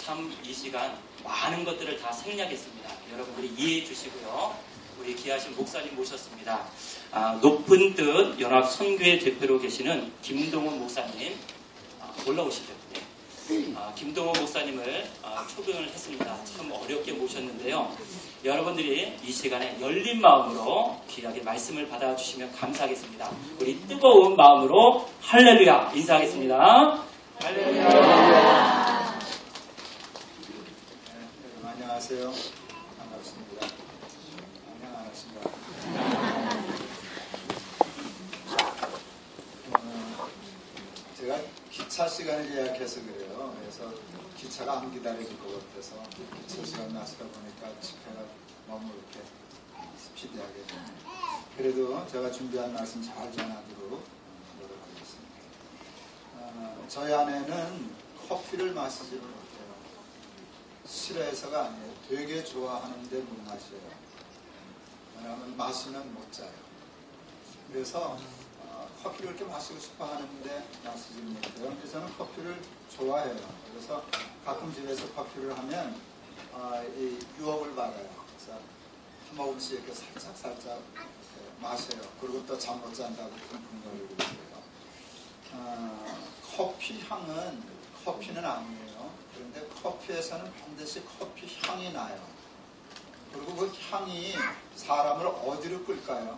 참 이 시간 많은 것들을 다 생략했습니다. 여러분들이 이해해 주시고요. 우리 귀하신 목사님 모셨습니다. 높은 뜻 연합 선교회 대표로 계시는 김동호 목사님 올라오시죠. 네. 김동호 목사님을 초빙을 했습니다. 참 어렵게 모셨는데요. 여러분들이 이 시간에 열린 마음으로 귀하게 말씀을 받아주시면 감사하겠습니다. 우리 뜨거운 마음으로 할렐루야 인사하겠습니다. 할렐루야. 안녕하세요. 반갑습니다. 안녕하십니까. 제가 기차 시간을 예약해서 그래요. 그래서 기차가 안 기다려질 것 같아서 기차 시간 나서다 보니까 집회가 너무 이렇게 스피디하게 되네요. 그래도 제가 준비한 말씀 잘 전하도록 노력하겠습니다. 저희 아내는 커피를 마시지 못해요. 싫어해서가 아니에요. 되게 좋아하는데 못 마셔요. 왜냐하면 마시면 못 자요. 그래서 커피를 이렇게 마시고 싶어 하는데 마시지 못해요. 그래서 저는 커피를 좋아해요. 그래서 가끔 집에서 커피를 하면 이 유혹을 받아요. 그래서 한 모금씩 이렇게 살짝 마셔요. 그리고 또 잠 못 잔다고 쿵쿵거리고 있어요. 커피 향은 커피는 아니에요. 그런데 커피에서는 반드시 커피 향이 나요. 그리고 그 향이 사람을 어디로 끌까요?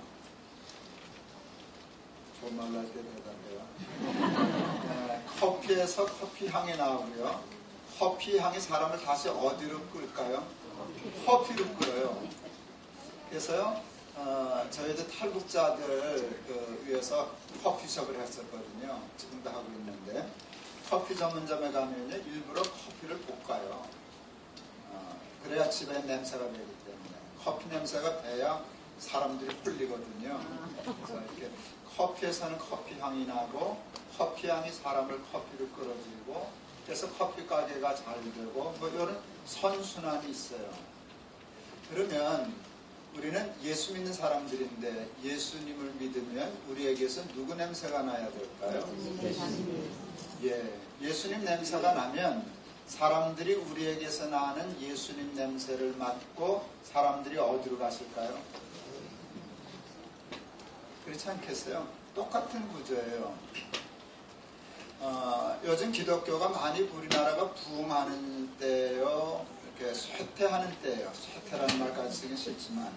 좋은 말로 할 때 대답해요. 커피에서 커피 향이 나오고요. 커피 향이 사람을 다시 어디로 끌까요? 커피로 끌어요. 그래서요, 저희도 탈북자들 위해서 커피숍을 했었거든요. 지금도 하고 있는데 커피 전문점에 가면요, 일부러 커피를 볶아요. 그래야 집에 냄새가 배기 때문에 커피 냄새가 배야 사람들이 풀리거든요. 그래서 이렇게 커피에서는 커피 향이 나고 커피 향이 사람을 커피로 끌어들이고 그래서 커피 가게가 잘 되고 뭐 이런 선순환이 있어요. 그러면 우리는 예수 믿는 사람들인데 예수님을 믿으면 우리에게서 누구 냄새가 나야 될까요? 예수님 냄새가 나면 사람들이 우리에게서 나는 예수님 냄새를 맡고 사람들이 어디로 가실까요? 그렇지 않겠어요? 똑같은 구조예요. 요즘 기독교가 많이 우리나라가 부흥하는 때요, 이렇게 쇠퇴하는 때예요. 쇠퇴라는 말까지 쓰긴 싫지만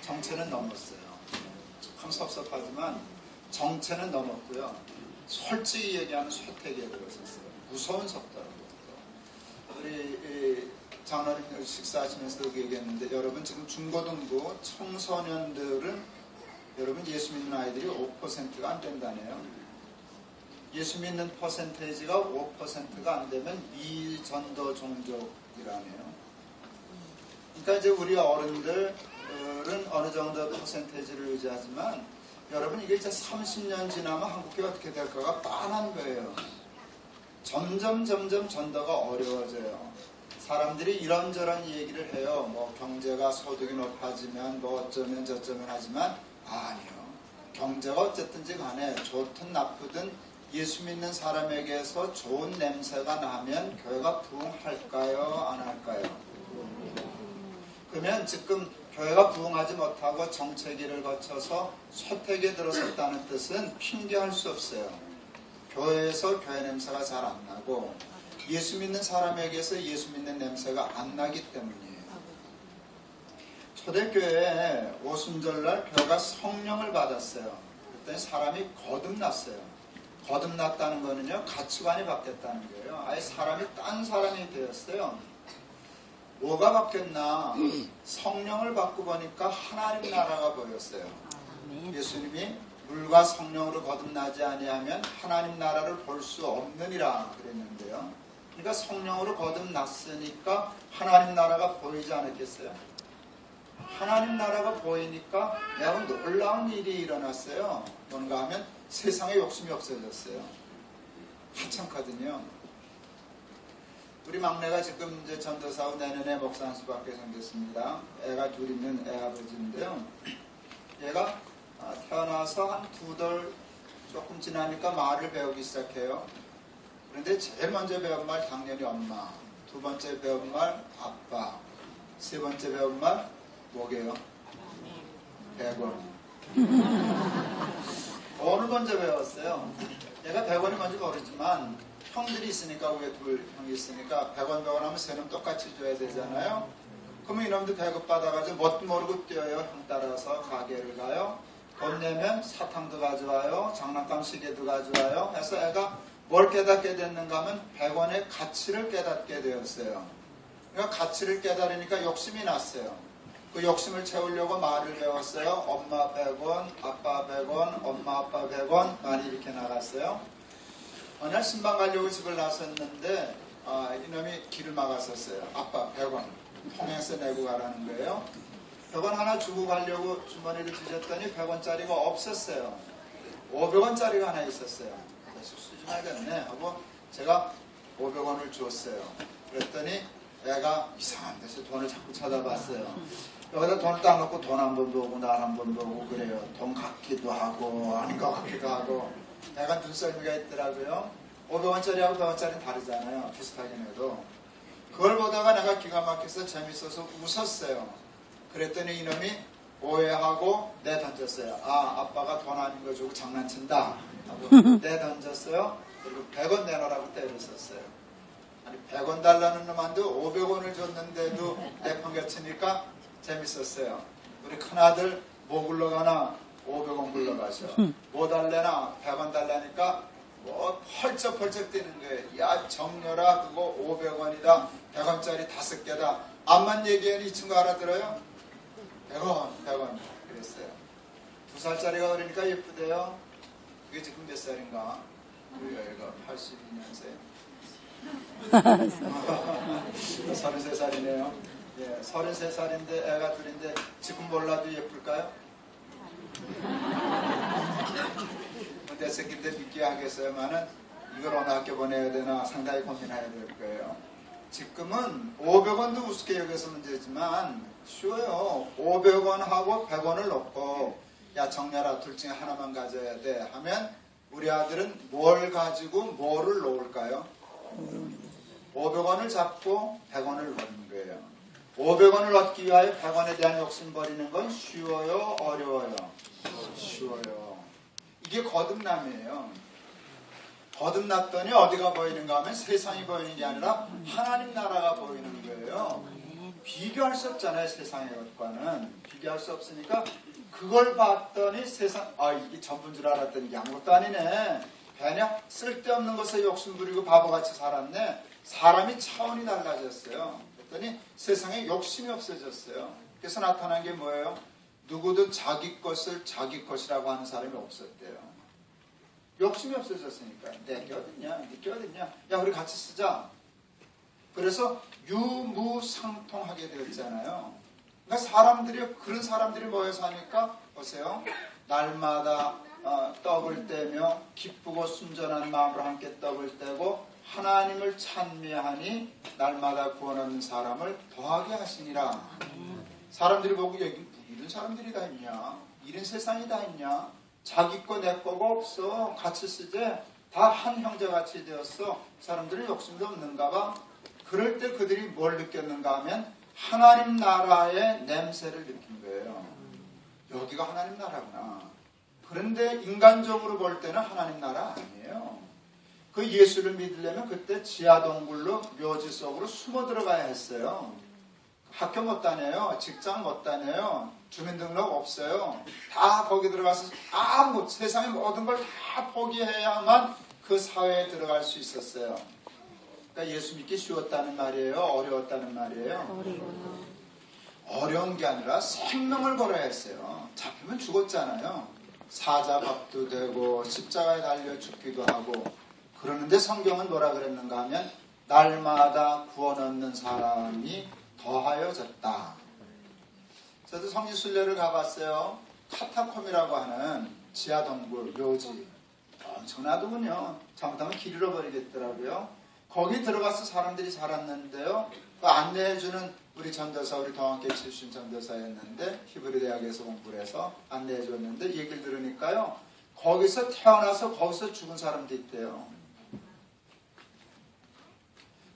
정체는 넘었어요. 참 섭섭하지만 정체는 넘었고요. 솔직히 얘기하면 쇠퇴기에 들어섰어요. 무서운 속도라고. 우리 장로님 식사하시면서도 얘기했는데 여러분 지금 중고등부 청소년들은 여러분 예수 믿는 아이들이 5%가 안 된다네요. 예수 믿는 퍼센테이지가 5%가 안 되면 미전도 종족이라네요. 그러니까 이제 우리 어른들은 어느 정도 퍼센테이지를 유지하지만 여러분 이게 이제 30년 지나면 한국이 어떻게 될까가 뻔한 거예요. 점점 전도가 어려워져요. 사람들이 이런저런 얘기를 해요. 뭐 경제가 소득이 높아지면 뭐 어쩌면 저쩌면 하지만 아니요. 경제가 어쨌든지 간에 좋든 나쁘든 예수 믿는 사람에게서 좋은 냄새가 나면 교회가 부흥할까요? 안 할까요? 그러면 지금 교회가 부흥하지 못하고 정체기를 거쳐서 쇠퇴기에 들어섰다는 뜻은 핑계할 수 없어요. 교회에서 교회 냄새가 잘 안 나고 예수 믿는 사람에게서 예수 믿는 냄새가 안 나기 때문이에요. 초대교회에 오순절날 교회가 성령을 받았어요. 그때 사람이 거듭났어요. 거듭났다는 거는요, 가치관이 바뀌었다는 거예요. 아예 사람이 딴 사람이 되었어요. 뭐가 바뀌었나? 성령을 받고 보니까 하나님 나라가 보였어요. 예수님이 물과 성령으로 거듭나지 아니하면 하나님 나라를 볼 수 없느니라 그랬는데요. 그러니까 성령으로 거듭났으니까 하나님 나라가 보이지 않았겠어요? 하나님 나라가 보이니까 매우 놀라운 일이 일어났어요. 뭔가 하면 세상에 욕심이 없어졌어요. 하찮거든요. 우리 막내가 지금 이제 전도사고 내년에 목사 한 수밖에 생겼습니다. 애가 둘 있는 애아버지인데요. 얘가 태어나서 한 2달 조금 지나니까 말을 배우기 시작해요. 그런데 제일 먼저 배운 말 당연히 엄마, 두 번째 배운 말 아빠, 세 번째 배운 말 뭐게요? 100원. 뭐를 먼저 배웠어요? 얘가 100원이 뭔지 모르지만 형들이 있으니까, 위에 둘 형이 있으니까 100원 하면 세 놈 똑같이 줘야 되잖아요. 그러면 이놈들 배급 받아가지고 뭣도 모르고 뛰어요. 형 따라서 가게를 가요. 돈 내면 사탕도 가져와요. 장난감 시계도 가져와요. 해서 애가 뭘 깨닫게 됐는가 하면 100원의 가치를 깨닫게 되었어요. 그러니까 가치를 깨달으니까 욕심이 났어요. 그 욕심을 채우려고 말을 배웠어요. 엄마 100원, 아빠 100원, 엄마 아빠 100원 많이 이렇게 나갔어요. 어느 날 신방 가려고 집을 나섰는데 이놈이 길을 막았었어요. 아빠 100원 통행세 내고 가라는 거예요. 100원 하나 주고 가려고 주머니를 뒤졌더니 100원짜리가 없었어요. 500원짜리가 하나 있었어요. 실수 좀 하겠네 하고 제가 500원을 줬어요. 그랬더니 애가 이상한 데서 돈을 자꾸 찾아봤어요. 여기다 돈을 딱 넣고 돈 한 번도 오고 날 한 번도 오고 그래요. 돈 같기도 하고 아닌 것 같기도 하고. 애가 눈썰미가 있더라고요. 500원짜리하고 100원짜리는 다르잖아요. 비슷하긴 해도. 그걸 보다가 내가 기가 막혀서 재밌어서 웃었어요. 그랬더니 이놈이 오해하고 내던졌어요. 아빠가 돈 아닌 거 주고 장난친다 하고 내던졌어요. 그리고 100원 내놓으라고 때렸었어요. 아니 100원 달라는 놈한테 500원을 줬는데도 내팽개치니까 재밌었어요. 우리 큰아들 뭐 굴러가나 500원 굴러가셔. 뭐 달래나 100원 달라니까 뭐 펄쩍펄쩍 뛰는 거예요. 야 정렬아 그거 500원이다. 100원짜리 5개다. 암만 얘기하니 이 친구 알아들어요? 100원 그랬어요. 2살짜리가 그러니까 예쁘대요. 그게 지금 몇 살인가? 우리가 이거 82년생 33살이네요. 예, 33살인데 애가 둘인데 지금 몰라도 예쁠까요? 내 새끼인데 믿게 하겠어요만은 이걸 어느 학교 보내야 되나 상당히 고민해야 될 거예요. 지금은 500원도 우습게 여겨서 문제지만 쉬워요. 500원하고 100원을 놓고 야 정렬아 둘 중에 하나만 가져야 돼 하면 우리 아들은 뭘 가지고 뭐를 놓을까요? 500원을 잡고 100원을 놓는 거예요. 500원을 얻기 위하여 100원에 대한 욕심 버리는 건 쉬워요? 어려워요? 쉬워요. 이게 거듭남이에요. 거듭났더니 어디가 보이는가 하면 세상이 보이는 게 아니라 하나님 나라가 보이는 거예요. 비교할 수 없잖아요. 세상의 것과는. 비교할 수 없으니까 그걸 봤더니 세상 이게 전부인 줄 알았더니 이게 아무것도 아니네. 그냥 쓸데없는 것에 욕심 부리고 바보같이 살았네. 사람이 차원이 달라졌어요. 그랬더니 세상에 욕심이 없어졌어요. 그래서 나타난 게 뭐예요? 누구도 자기 것을 자기 것이라고 하는 사람이 없었대요. 욕심이 없어졌으니까. 내 게 어딨냐? 네 게 어딨냐? 야 우리 같이 쓰자. 그래서 유무상통하게 되었잖아요. 그러니까 그런 사람들이 모여서 하니까 보세요. 날마다 떡을 떼며 기쁘고 순전한 마음으로 함께 떡을 떼고 하나님을 찬미하니 날마다 구원 얻는 사람을 더하게 하시니라. 사람들이 보고 여기 이런 사람들이 다 있냐? 이런 세상이 다 있냐? 자기 거 내 거가 없어. 같이 쓰재. 다 한 형제같이 되었어. 사람들은 욕심도 없는가 봐. 그럴 때 그들이 뭘 느꼈는가 하면 하나님 나라의 냄새를 느낀 거예요. 여기가 하나님 나라구나. 그런데 인간적으로 볼 때는 하나님 나라 아니에요. 그 예수를 믿으려면 그때 지하동굴로 묘지 속으로 숨어 들어가야 했어요. 학교 못 다녀요. 직장 못 다녀요. 주민등록 없어요. 다 거기 들어가서 세상의 모든 걸 다 포기해야만 그 사회에 들어갈 수 있었어요. 그러니까 예수 믿기 쉬웠다는 말이에요? 어려웠다는 말이에요? 어려운 게 아니라 생명을 걸어야 했어요. 잡히면 죽었잖아요. 사자밥도 되고 십자가에 달려 죽기도 하고. 그러는데 성경은 뭐라 그랬는가 하면 날마다 구원 얻는 사람이 더하여졌다. 저도 성지순례를 가봤어요. 카타콤이라고 하는 지하동굴 묘지. 엄청나더군요. 잘못하면 길 잃어버리겠더라고요. 거기 들어가서 사람들이 살았는데요. 그 안내해주는 우리 전도사, 우리 동학교 출신 전도사였는데 히브리 대학에서 공부를 해서 안내해줬는데 얘기를 들으니까요. 거기서 태어나서 거기서 죽은 사람도 있대요.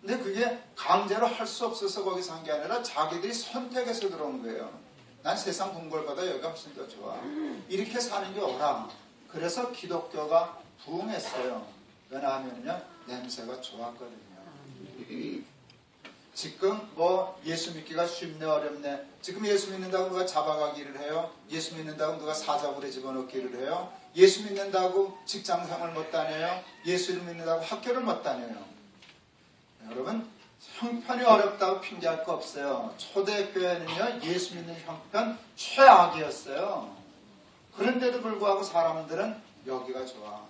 근데 그게 강제로 할 수 없어서 거기 산 게 아니라 자기들이 선택해서 들어온 거예요. 난 세상 본 걸보다 여기가 훨씬 더 좋아. 이렇게 사는 게 옳아. 그래서 기독교가 부흥했어요. 왜냐하면요, 냄새가 좋았거든요. 지금 뭐 예수 믿기가 쉽네 어렵네. 지금 예수 믿는다고 누가 잡아가기를 해요. 예수 믿는다고 누가 사자굴에 집어넣기를 해요. 예수 믿는다고 직장생활 못 다녀요. 예수를 믿는다고 학교를 못 다녀요. 여러분, 형편이 어렵다고 핑계할 거 없어요. 초대교회는요, 예수 믿는 형편 최악이었어요. 그런데도 불구하고 사람들은 여기가 좋아.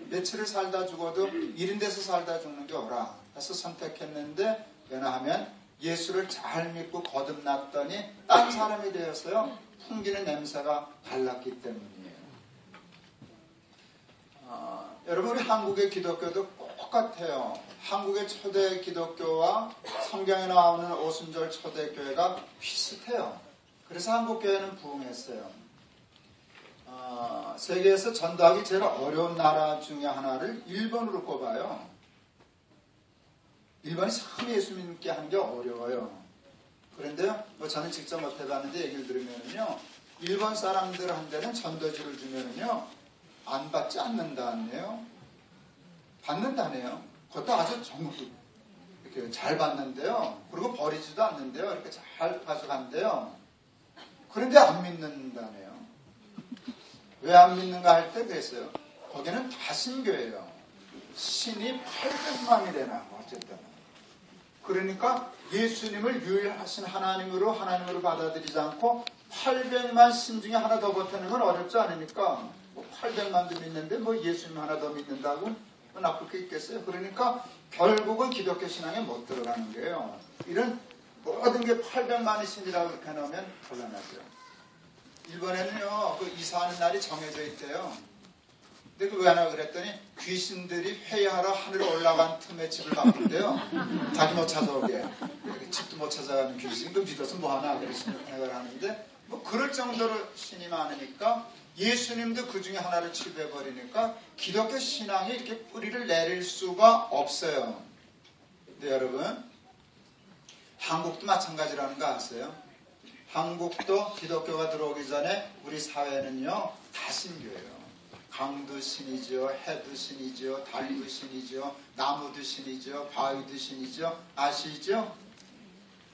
며칠을 살다 죽어도 이런 데서 살다 죽는 게 옳아. 그래서 선택했는데, 왜냐하면 예수를 잘 믿고 거듭났더니 딴 사람이 되었어요. 풍기는 냄새가 달랐기 때문이에요. 여러분, 우리 한국의 기독교도 똑같아요. 한국의 초대 기독교와 성경에 나오는 오순절 초대교회가 비슷해요. 그래서 한국교회는 부흥했어요. 세계에서 전도하기 제일 어려운 나라 중에 하나를 일본으로 꼽아요. 일본이 참 예수 믿게 하는 게 어려워요. 그런데요, 뭐 저는 직접 못 해봤는데 얘기를 들으면요, 일본 사람들한테는 전도지를 주면요, 안 받지 않는다네요. 받는다네요. 그것도 아주 정말 이렇게 잘 받는데요. 그리고 버리지도 않는데요. 이렇게 잘 가져간대요. 그런데 안 믿는다네요. 왜 안 믿는가 할 때 그랬어요. 거기는 다신교예요. 신이 800만이래나 어쨌든. 그러니까 예수님을 유일하신 하나님으로 받아들이지 않고 800만 신 중에 하나 더 보태는 건 어렵지 않으니까 뭐 800만도 믿는데 뭐 예수님 하나 더 믿는다고 뭐 나쁠 게 있겠어요. 그러니까 결국은 기독교 신앙에 못 들어가는 거예요. 이런 모든 게 800만의 신이라고 이렇게 해놓으면 곤란하죠. 일본에는요, 그 이사하는 날이 정해져 있대요. 근데 그거 하나 그랬더니 귀신들이 회의하러 하늘에 올라간 틈에 집을 바꾼대요. 자기 못 찾아오게. 집도 못 찾아가는 귀신, 그 믿어서 뭐하나 그래서 생각을 하는데 뭐 그럴 정도로 신이 많으니까 예수님도 그 중에 하나를 취급해버리니까 기독교 신앙이 이렇게 뿌리를 내릴 수가 없어요. 근데 여러분, 한국도 마찬가지라는 거 아세요? 한국도 기독교가 들어오기 전에 우리 사회는요, 다신교예요. 강도 신이죠, 해도 신이죠, 달도 신이죠, 나무도 신이죠, 바위도 신이죠. 아시죠?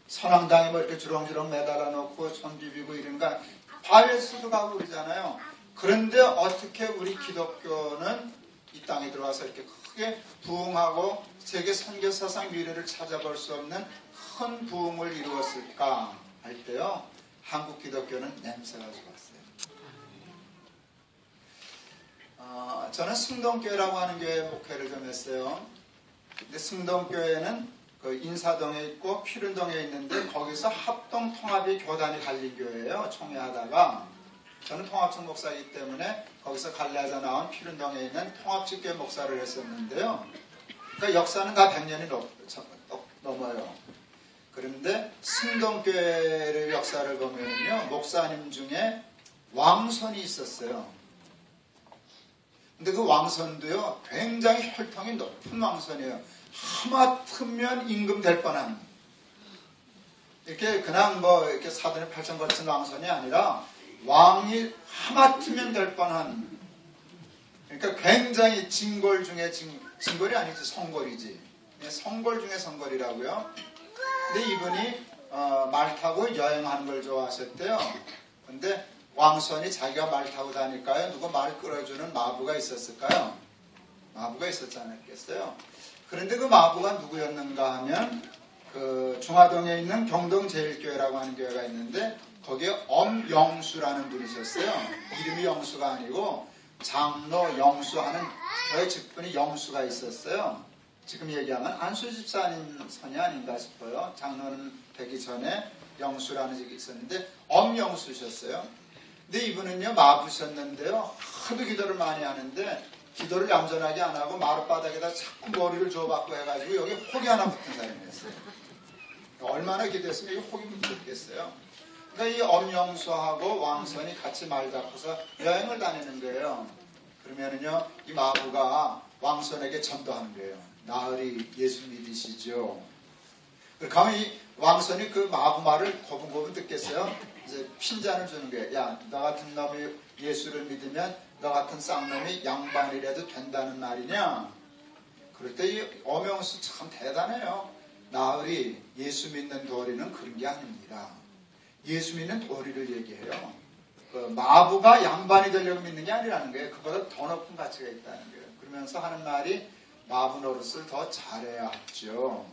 선왕당에 뭐 이렇게 주렁주렁 매달아 놓고 손 비비고 이런 거 바위에서도 가고 그러잖아요. 그런데 어떻게 우리 기독교는 이 땅에 들어와서 이렇게 크게 부흥하고 세계 선교사상 미래를 찾아볼 수 없는 큰 부흥을 이루었을까 할 때요, 한국 기독교는 냄새가 좋았어요. 저는 승동교회라고 하는 교회에 목회를 좀 했어요. 근데 승동교회는 그 인사동에 있고 피륜동에 있는데 거기서 합동통합이 교단이 갈린 교회예요. 총회하다가. 저는 통합청 목사이기 때문에 거기서 갈라져 나온 피륜동에 있는 통합직교회 목사를 했었는데요. 그러니까 역사는 다 100년이 넘어요. 그런데 승동교회의 역사를 보면요, 목사님 중에 왕손이 있었어요. 근데 그 왕손도요, 굉장히 혈통이 높은 왕손이에요. 하마터면 임금 될 뻔한. 이렇게 그냥 뭐 이렇게 사돈의 팔천 걸친 왕손이 아니라 왕이 하마터면 될 뻔한. 그러니까 굉장히 진골 중에 진골이 아니지, 성골이지. 성골 중에 성골이라고요. 근데 이분이 말 타고 여행하는 걸 좋아하셨대요. 근데 왕손이 자기가 말 타고 다닐까요? 누구 말 끌어주는 마부가 있었을까요? 마부가 있었지 않았겠어요? 그런데 그 마부가 누구였는가 하면 그 중화동에 있는 경동제일교회라고 하는 교회가 있는데 거기에 엄영수라는 분이셨어요. 이름이 영수가 아니고 장로 영수하는 교회 직분이 영수가 있었어요. 지금 얘기하면 안수집사님 선이 아닌가 싶어요. 장로는 되기 전에 영수라는 적이 있었는데 엄영수셨어요. 근데 이분은요, 마부셨는데요, 하도 기도를 많이 하는데 기도를 얌전하게 안 하고 마룻바닥에다 자꾸 머리를 줘받고 해가지고 여기 혹이 하나 붙은 사람이었어요. 얼마나 기도했으면 여기 혹이 붙었겠어요. 그러니까 이 엄영수하고 왕선이 같이 말 잡고서 여행을 다니는 거예요. 그러면은요, 이 마부가 왕선에게 전도하는 거예요. 나으리 예수 믿으시죠? 그러면 이 왕손이 그 마부 말을 고분고분 듣겠어요. 이제 핀잔을 주는 거예요. 야, 너 같은 놈이 예수를 믿으면 너 같은 쌍놈이 양반이라도 된다는 말이냐? 그럴 때 이 엄영수 참 대단해요. 나으리 예수 믿는 도리는 그런 게 아닙니다. 예수 믿는 도리를 얘기해요. 그 마부가 양반이 되려고 믿는 게 아니라는 거예요. 그보다 더 높은 가치가 있다는 거예요. 그러면서 하는 말이 마부 노릇을 더 잘해야 하죠.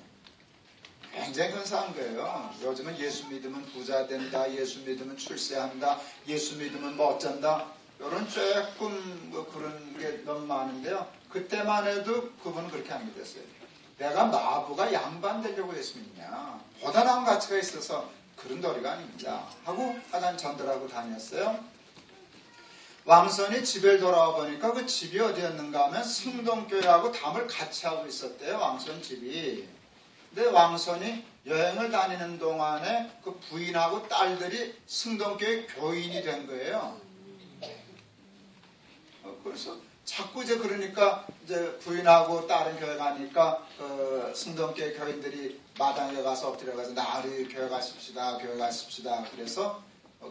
굉장히 근사한 거예요. 요즘은 예수 믿으면 부자 된다, 예수 믿으면 출세한다, 예수 믿으면 뭐 어쩐다, 이런 조금 뭐 그런 게 너무 많은데요. 그때만 해도 그분은 그렇게 안 믿었어요. 내가 마부가 양반 되려고 예수 믿냐, 보다 나은 가치가 있어서 그런 도리가 아닙니다 하고 하나님 전달하고 다녔어요. 왕손이 집에 돌아와 보니까 그 집이 어디였는가 하면 승동교회하고 담을 같이 하고 있었대요. 왕손 집이. 근데 왕손이 여행을 다니는 동안에 그 부인하고 딸들이 승동교회 교인이 된 거예요. 그래서 자꾸 이제 그러니까 이제 부인하고 딸은 교회 가니까 그 승동교회 교인들이 마당에 가서 엎드려가서 나으리 교회 가십시다, 교회 가십시다. 그래서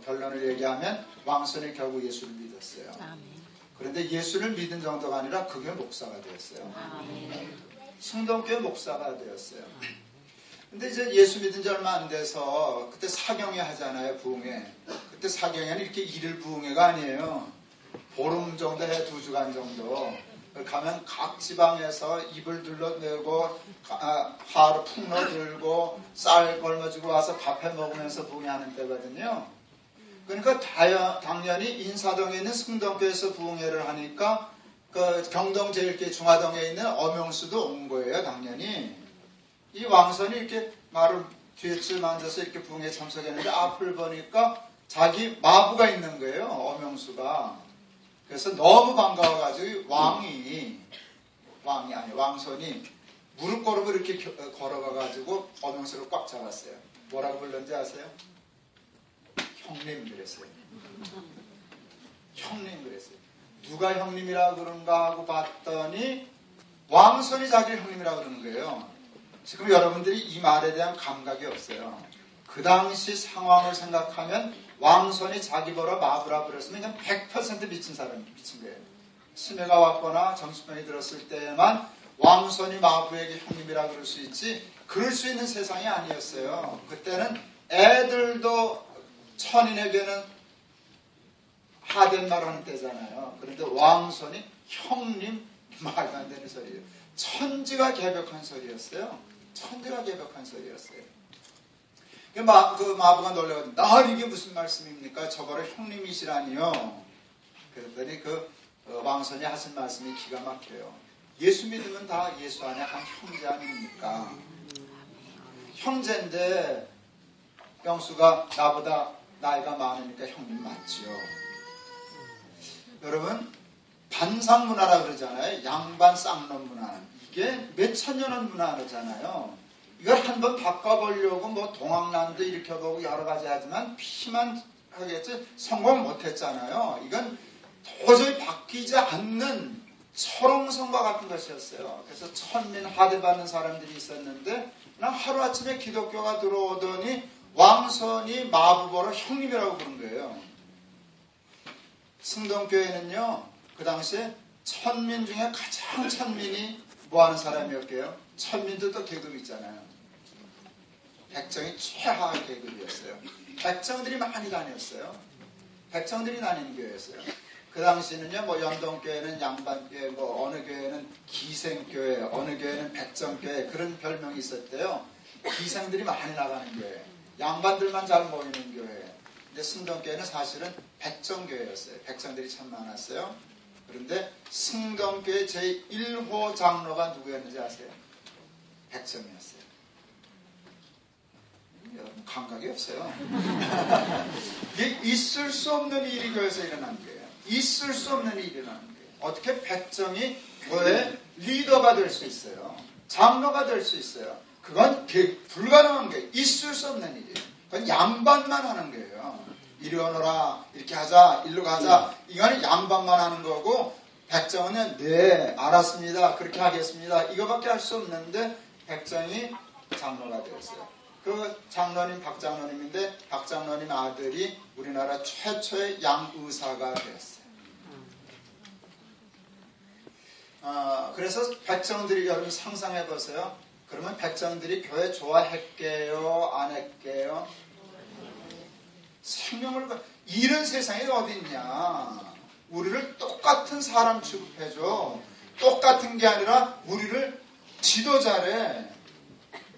결론을 얘기하면 왕손이 결국 예수를 믿었어요. 그런데 예수를 믿은 정도가 아니라 그게 목사가 되었어요. 승동교회 목사가 되었어요. 근데 이제 예수 믿은 지 얼마 안 돼서 그때 사경회 하잖아요, 부흥회. 그때 사경회는 이렇게 일일 부흥회가 아니에요. 보름 정도 해, 2주간 정도. 가면 각 지방에서 입을 둘러내고 하루 풍로 들고 쌀 걸머지고 와서 밥해 먹으면서 부흥회하는 때거든요. 그러니까 당연히 인사동에 있는 승동교회에서 부흥회를 하니까 그 경동제일교회 중화동에 있는 엄영수도 온 거예요, 당연히. 이 왕손이 이렇게 말을 뒤에쯤 앉아서 이렇게 부흥회에 참석했는데 앞을 보니까 자기 마부가 있는 거예요, 엄영수가. 그래서 너무 반가워가지고 왕손이 무릎 꿇고 이렇게 걸어가가지고 엄영수를 꽉 잡았어요. 뭐라고 불렀는지 아세요? 형님 그랬어요. 형님 그랬어요. 누가 형님이라고 그런가 하고 봤더니 왕손이 자기를 형님이라고 그러는 거예요. 지금 여러분들이 이 말에 대한 감각이 없어요. 그 당시 상황을 생각하면 왕손이 자기 보러 마부라 그랬으면 그냥 100% 미친 거예요. 치매가 왔거나 정신병이 들었을 때에만 왕손이 마부에게 형님이라 그럴 수 있지, 그럴 수 있는 세상이 아니었어요. 그때는 애들도 천인에게는 하된 말 하는 때잖아요. 그런데 왕손이 형님, 말도 안 되는 소리예요. 천지가 개벽한 소리였어요. 천지가 개벽한 소리였어요. 그 마부가 놀라거든요. 이게 무슨 말씀입니까? 저거를 형님이시라니요. 그랬더니 그 왕손이 하신 말씀이 기가 막혀요. 예수 믿으면 다 예수 안에 한 형제 아닙니까? 형제인데 영수가 나보다 나이가 많으니까 형님 맞지요. 여러분, 반상 문화라 그러잖아요. 양반 쌍놈 문화. 이게 몇 천년의 문화잖아요. 이걸 한번 바꿔보려고 뭐 동학난도 일으켜보고 여러 가지 하지만 피만 하겠지 성공 못했잖아요. 이건 도저히 바뀌지 않는 철옹성과 같은 것이었어요. 그래서 천민 하대받는 사람들이 있었는데 그냥 하루아침에 기독교가 들어오더니 왕손이 마부보러 형님이라고 부른 거예요. 승동교회는요, 그 당시에 천민 중에 가장 천민이 뭐하는 사람이었게요? 천민들도 계급이 있잖아요. 백정이 최하 계급이었어요. 백정들이 많이 다녔어요. 백정들이 다니는 교회였어요. 그 당시는요, 뭐 연동교회는 양반교회, 뭐 어느 교회는 기생교회, 어느 교회는 백정교회, 그런 별명이 있었대요. 기생들이 많이 나가는 교회, 양반들만 잘 모이는 교회. 근데 승동교회는 사실은 백정교회였어요. 백정들이 참 많았어요. 그런데 승동교회 제1호 장로가 누구였는지 아세요? 백정이었어요. 여러분 감각이 없어요. 이게 있을 수 없는 일이 교회에서 일어난 거예요. 있을 수 없는 일이 일어나는 거예요. 어떻게 백정이 교회 리더가 될 수 있어요? 장로가 될 수 있어요? 그건 불가능한 거예요. 있을 수 없는 일이에요. 그건 양반만 하는 거예요. 이리 오너라, 이렇게 하자, 일로 가자. 이거는 양반만 하는 거고 백정은 네 알았습니다 그렇게 하겠습니다 이거밖에 할 수 없는데 백정이 장로가 되었어요. 그 장로님 박장로님인데 박장로님 아들이 우리나라 최초의 양의사가 되었어요. 그래서 백정들이 여러분 상상해 보세요. 그러면 백정들이 교회 좋아했게요 안 했게요? 생명을 이런 세상에 어디 있냐. 우리를 똑같은 사람 취급해줘. 똑같은 게 아니라 우리를 지도자래.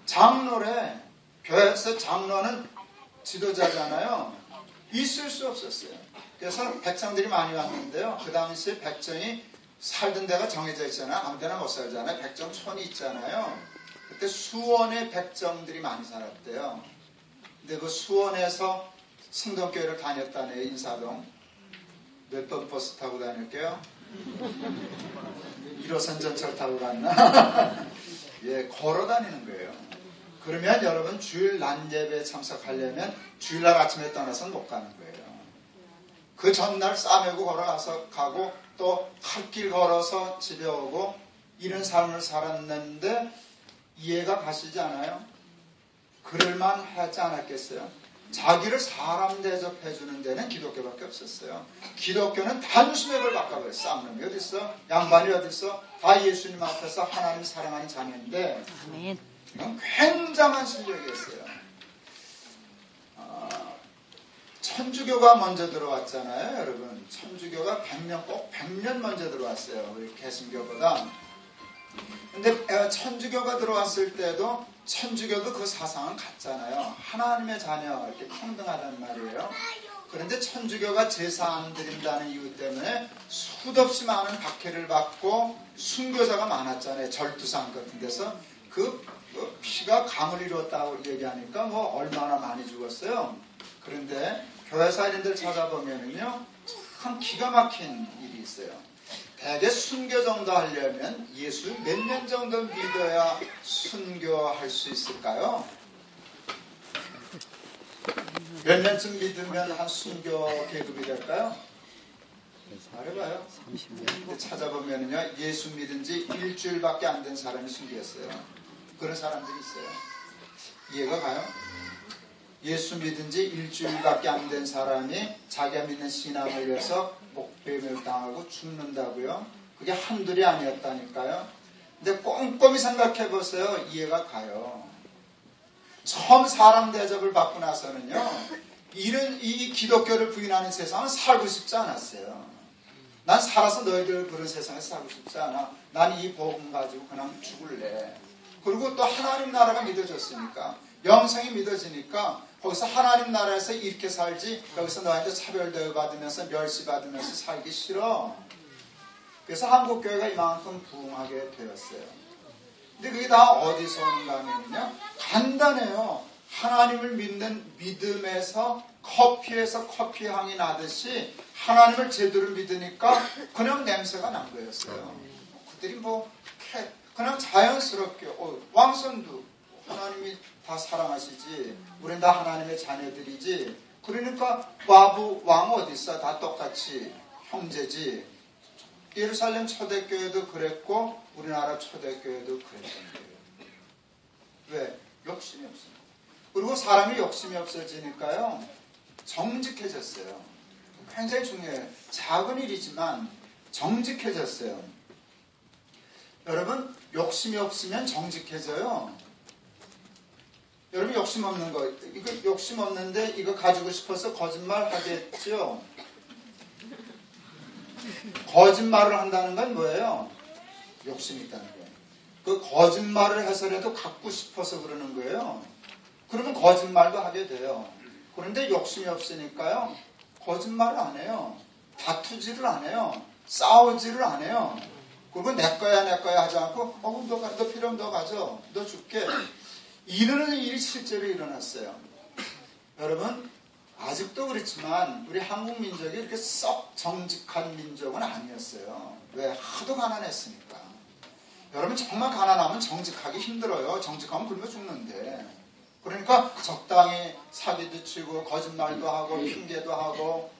장로래. 교회에서 장로는 지도자잖아요. 있을 수 없었어요. 그래서 백성들이 많이 왔는데요. 그 당시에 백정이 살던 데가 정해져 있잖아요. 아무 데나 못 살잖아요. 백정촌이 있잖아요. 그때 수원에 백정들이 많이 살았대요. 근데 그 수원에서 승동교회를 다녔다네요. 인사동. 몇 번 버스 타고 다닐게요? 1호선 전철 타고 갔나? 예, 걸어 다니는 거예요. 그러면 여러분 주일 낮 예배에 참석하려면 주일날 아침에 떠나서 못 가는 거예요. 그 전날 싸매고 걸어가서 가고 또 갓길 걸어서 집에 오고 이런 삶을 살았는데 이해가 가시지 않아요? 그럴만 하지 않았겠어요? 자기를 사람 대접해 주는 데는 기독교밖에 없었어요. 기독교는 단숨에 그걸 바꿔버렸어요. 쌍놈이 어딨어? 양반이 어딨어? 다 예수님 앞에서 하나님 사랑하는 자녀인데 이건 굉장한 실력이었어요. 천주교가 먼저 들어왔잖아요. 여러분 천주교가 100년 꼭 100년 먼저 들어왔어요. 우리 개신교보다. 근데 천주교가 들어왔을 때도 천주교도 그 사상은 같잖아요. 하나님의 자녀 이렇게 평등하단 말이에요. 그런데 천주교가 제사 안 드린다는 이유 때문에 수없이 많은 박해를 받고 순교자가 많았잖아요. 절두상 같은 데서 그 피가 강을 이루었다고 얘기하니까 뭐 얼마나 많이 죽었어요. 그런데 교회사 이런 데를 찾아보면은요 참 기가 막힌 일이 있어요. 대개 순교 정도 하려면 예수 몇 년 정도 믿어야 순교할 수 있을까요? 몇 년쯤 믿으면 한 순교 계급이 될까요? 말해봐요. 30년. 찾아보면요 예수 믿은 지 일주일밖에 안 된 사람이 순교했어요. 그런 사람들이 있어요. 이해가 가요? 예수 믿은 지 일주일밖에 안 된 사람이 자기가 믿는 신앙을 위해서 목배임을 당하고 죽는다고요? 그게 한둘이 아니었다니까요. 근데 꼼꼼히 생각해 보세요. 이해가 가요. 처음 사람 대접을 받고 나서는요. 이 기독교를 부인하는 세상은 살고 싶지 않았어요. 난 살아서 너희들 그런 세상에서 살고 싶지 않아. 난 이 복음 가지고 그냥 죽을래. 그리고 또 하나님 나라가 믿어졌으니까 영생이 믿어지니까 거기서 하나님 나라에서 이렇게 살지 여기서 너한테 차별대우 받으면서 멸시받으면서 살기 싫어. 그래서 한국교회가 이만큼 부흥하게 되었어요. 근데 그게 다 어디서 오는가 하면요 간단해요. 하나님을 믿는 믿음에서 커피에서 커피 향이 나듯이 하나님을 제대로 믿으니까 그냥 냄새가 난 거였어요. 그들이 그냥 자연스럽게 왕선도 하나님이 다 사랑하시지. 우린 다 하나님의 자녀들이지. 그러니까 왕 어디 있어? 다 똑같이 형제지. 예루살렘 초대교회도 그랬고 우리나라 초대교회도 그랬던 거예요. 왜? 욕심이 없어요. 그리고 사람이 욕심이 없어지니까요. 정직해졌어요. 굉장히 중요해요. 작은 일이지만 정직해졌어요. 여러분 욕심이 없으면 정직해져요. 여러분 욕심 없는 거, 이거 욕심 없는데 이거 가지고 싶어서 거짓말 하겠죠? 거짓말을 한다는 건 뭐예요? 욕심이 있다는 거예요. 그 거짓말을 해서라도 갖고 싶어서 그러는 거예요. 그러면 거짓말도 하게 돼요. 그런데 욕심이 없으니까요. 거짓말을 안 해요. 다투지를 안 해요. 싸우지를 안 해요. 그리고 내 거야 하지 않고 너 필요하면 너 가져. 너 줄게. 이러는 일이 실제로 일어났어요. 여러분 아직도 그렇지만 우리 한국 민족이 이렇게 썩 정직한 민족은 아니었어요. 왜? 하도 가난했으니까. 여러분 정말 가난하면 정직하기 힘들어요. 정직하면 굶어 죽는데. 그러니까 적당히 사기도 치고 거짓말도 하고 핑계도 하고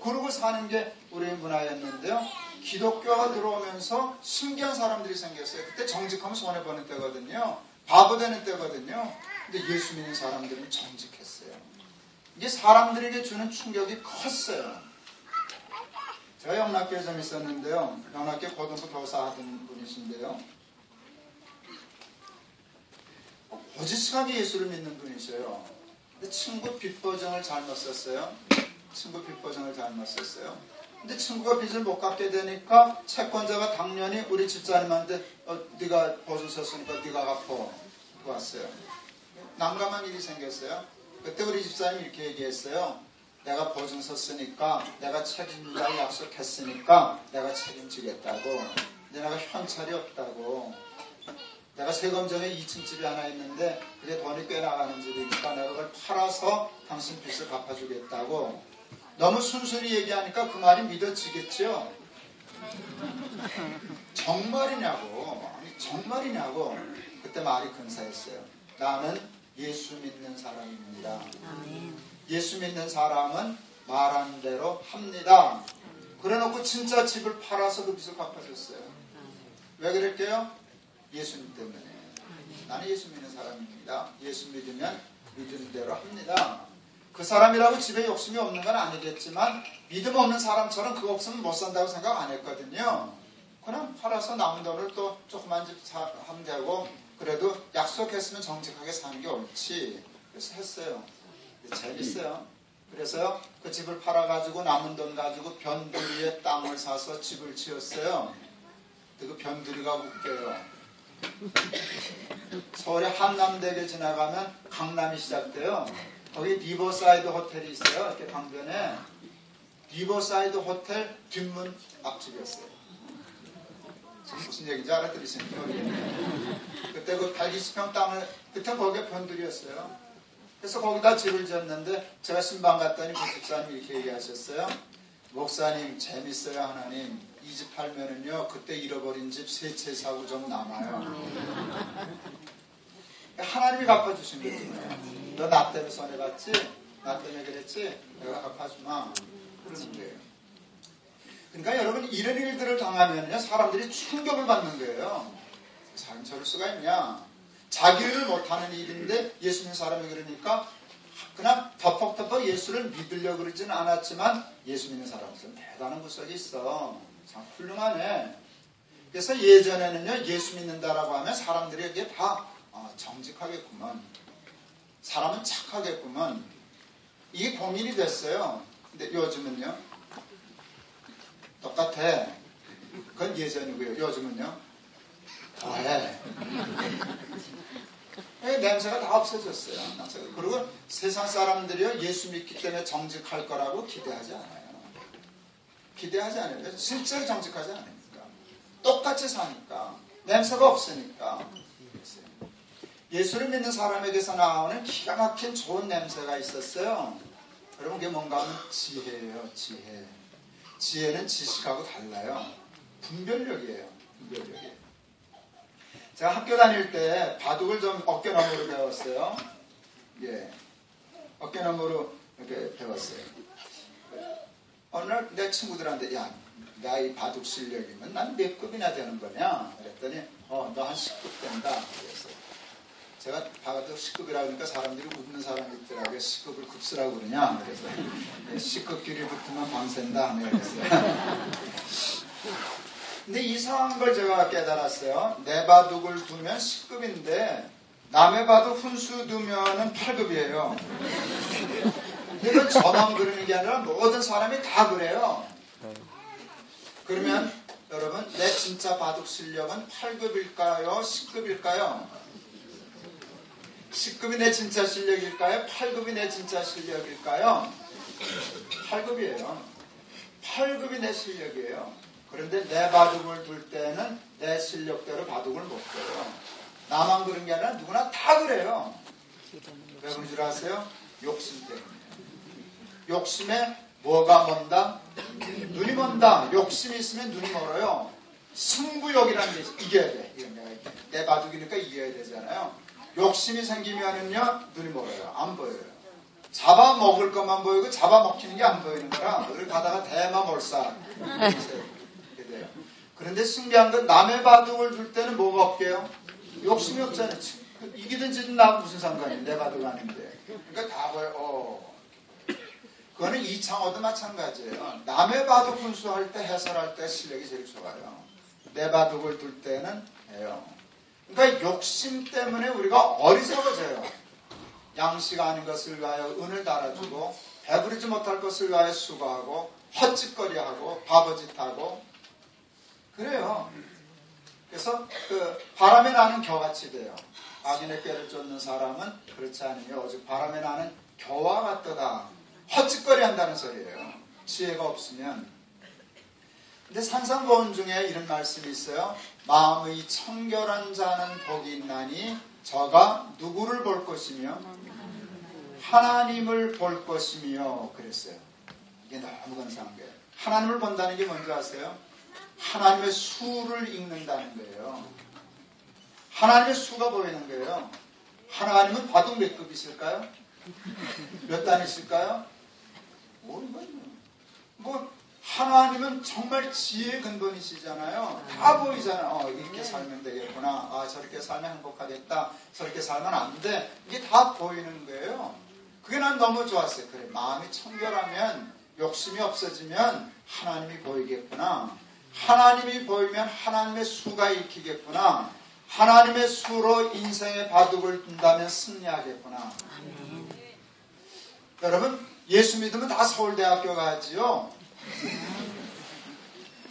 그러고 사는 게 우리의 문화였는데요. 기독교가 들어오면서 신기한 사람들이 생겼어요. 그때 정직하면 손해보는 때거든요. 바보 되는 때거든요. 근데 예수 믿는 사람들은 정직했어요. 이게 사람들에게 주는 충격이 컸어요. 제가 영락교에 좀 있었는데요. 영락교 고등부 교사 하던 분이신데요. 고지식하게 예수를 믿는 분이셔요. 근데 친구 빚보증을 잘못 썼어요. 친구 빚보증을 잘못 썼어요. 근데 친구가 빚을 못 갚게 되니까 채권자가 당연히 우리 집사님한테 네가 보증 썼으니까 네가 갚어 왔어요. 난감한 일이 생겼어요. 그때 우리 집사님이 이렇게 얘기했어요. 내가 보증 썼으니까 내가 책임지라고 약속했으니까 내가 책임지겠다고. 근데 내가 현찰이 없다고. 내가 세검점에 2층 집이 하나 있는데 그게 돈이 꽤 나가는 집이니까 내가 그걸 팔아서 당신 빚을 갚아주겠다고. 너무 순순히 얘기하니까 그 말이 믿어지겠죠? 정말이냐고. 아니 정말이냐고. 그때 말이 근사했어요. 나는 예수 믿는 사람입니다. 예수 믿는 사람은 말한 대로 합니다. 그래놓고 진짜 집을 팔아서 그 빚을 갚아줬어요. 왜 그럴게요? 예수님 때문에. 나는 예수 믿는 사람입니다. 예수 믿으면 믿은 대로 합니다. 그 사람이라고 집에 욕심이 없는 건 아니겠지만 믿음 없는 사람처럼 그거 없으면 못 산다고 생각 안 했거든요. 그냥 팔아서 남은 돈을 또 조그만 집 하면 되고 그래도 약속했으면 정직하게 사는 게 옳지. 그래서 했어요. 재밌어요. 그래서 그 집을 팔아가지고 남은 돈 가지고 변두리에 땅을 사서 집을 지었어요. 그 변두리가 웃겨요. 서울의 한남대교 지나가면 강남이 시작돼요. 거기 리버사이드 호텔이 있어요. 이렇게 강변에. 리버사이드 호텔 뒷문 앞집이었어요. 무슨 얘기인지 알아들으시니까. 그때 그 120평 땅을, 그때 거기에 변두리였어요. 그래서 거기다 집을 지었는데 제가 신방 갔더니 그 집사님이 이렇게 얘기하셨어요. 목사님 재밌어요 하나님. 이 집 팔면은요 그때 잃어버린 집 세 채 사고 좀 남아요. 하나님이 갚아주신 거예요. 너 나 때문에 손해봤지? 나 때문에 그랬지? 내가 갚아주마. 그러는 거예요. 그러니까 여러분 이런 일들을 당하면요 사람들이 충격을 받는 거예요. 사람 저럴 수가 있냐? 자기 일을 못하는 일인데 예수 믿는 사람이 그러니까 그냥 덮벅덮벅 예수를 믿으려고 그러지는 않았지만 예수 믿는 사람은 대단한 구석이 있어. 참 훌륭하네. 그래서 예전에는요 예수 믿는다라고 하면 사람들이 이게 다 정직하겠구먼. 사람은 착하겠구먼. 이게 고민이 됐어요. 근데 요즘은요 똑같아. 그건 예전이고요. 요즘은요 더해. 냄새가 다 없어졌어요. 그리고 세상 사람들이요 예수 믿기 때문에 정직할 거라고 기대하지 않아요. 기대하지 않아요. 실제로 정직하지 않으니까. 똑같이 사니까. 냄새가 없으니까. 예수를 믿는 사람에게서 나오는 기가 막힌 좋은 냄새가 있었어요. 여러분 그게 뭔가 하면 지혜예요. 지혜. 지혜는 지식하고 달라요. 분별력이에요. 분별력이에요. 제가 학교 다닐 때 바둑을 좀 어깨너머로 배웠어요. 예. 어깨너머로 이렇게 배웠어요. 어느 날 내 친구들한테 야, 나 이 바둑 실력이면 난 몇 급이나 되는 거냐? 그랬더니 너 한 10급 된다. 그랬어요. 제가 바둑 10급이라고 하니까 사람들이 웃는 사람이 있더라고요. 10급을 급수라고 그러냐? 그래서 10급 길이 붙으면 방센다. 그랬어요. 근데 이상한 걸 제가 깨달았어요. 내 바둑을 두면 10급인데 남의 바둑 훈수 두면은 8급이에요. 근데 그건 저만 그러는 게 아니라 모든 사람이 다 그래요. 그러면 여러분 내 진짜 바둑 실력은 8급일까요? 10급일까요? 10급이 내 진짜 실력일까요? 8급이 내 진짜 실력일까요? 8급이에요. 8급이 내 실력이에요. 그런데 내 바둑을 둘 때는 내 실력대로 바둑을 못 둬요. 나만 그런 게 아니라 누구나 다 그래요. 왜 그런 줄 아세요? 욕심 때문에. 욕심에 뭐가 먼다? 눈이 먼다. 욕심이 있으면 눈이 멀어요. 승부욕이라는 게 이겨야 돼. 내 바둑이니까 이겨야 되잖아요. 욕심이 생기면은요 눈이 멀어요. 안 보여요. 잡아먹을 것만 보이고 잡아먹히는 게 안 보이는 거라. 우리 가다가 대마몰사 돼요. 그런데 신기한 건 남의 바둑을 둘 때는 뭐가 없게요? 욕심이 없잖아요. 이기든 지든 나 무슨 상관이에요. 내 바둑 아닌데. 그러니까 답을 그거는 이창호도 마찬가지예요. 남의 바둑 분수할 때 해설할 때 실력이 제일 좋아요. 내 바둑을 둘 때는 해요. 그러니까 욕심 때문에 우리가 어리석어져요. 양식 아닌 것을 위하여 은을 달아주고 배부르지 못할 것을 위하여 수고하고 헛짓거리하고 바보짓하고 그래요. 그래서 그 바람에 나는 겨같이 돼요. 악인의 꾀를 쫓는 사람은 그렇지 않으며 오직 바람에 나는 겨와 같도다. 헛짓거리 한다는 소리예요. 지혜가 없으면. 근데 산상보훈 중에 이런 말씀이 있어요. 마음의 청결한 자는 복이 있나니 저가 누구를 볼 것이며 하나님을 볼 것이며 그랬어요. 이게 너무 근사한 거예요. 하나님을 본다는 게 뭔지 아세요? 하나님의 수를 읽는다는 거예요. 하나님의 수가 보이는 거예요. 하나님은 바둑 몇 급이실까요? 몇 단이실까요? 하나님은 정말 지혜의 근본이시잖아요. 다 보이잖아요. 이렇게 살면 되겠구나. 저렇게 살면 행복하겠다. 저렇게 살면 안 돼. 이게 다 보이는 거예요. 그게 난 너무 좋았어요. 그래, 마음이 청결하면 욕심이 없어지면 하나님이 보이겠구나. 하나님이 보이면 하나님의 수가 익히겠구나. 하나님의 수로 인생의 바둑을 둔다면 승리하겠구나. 여러분, 예수 믿으면 다 서울대학교 가지요.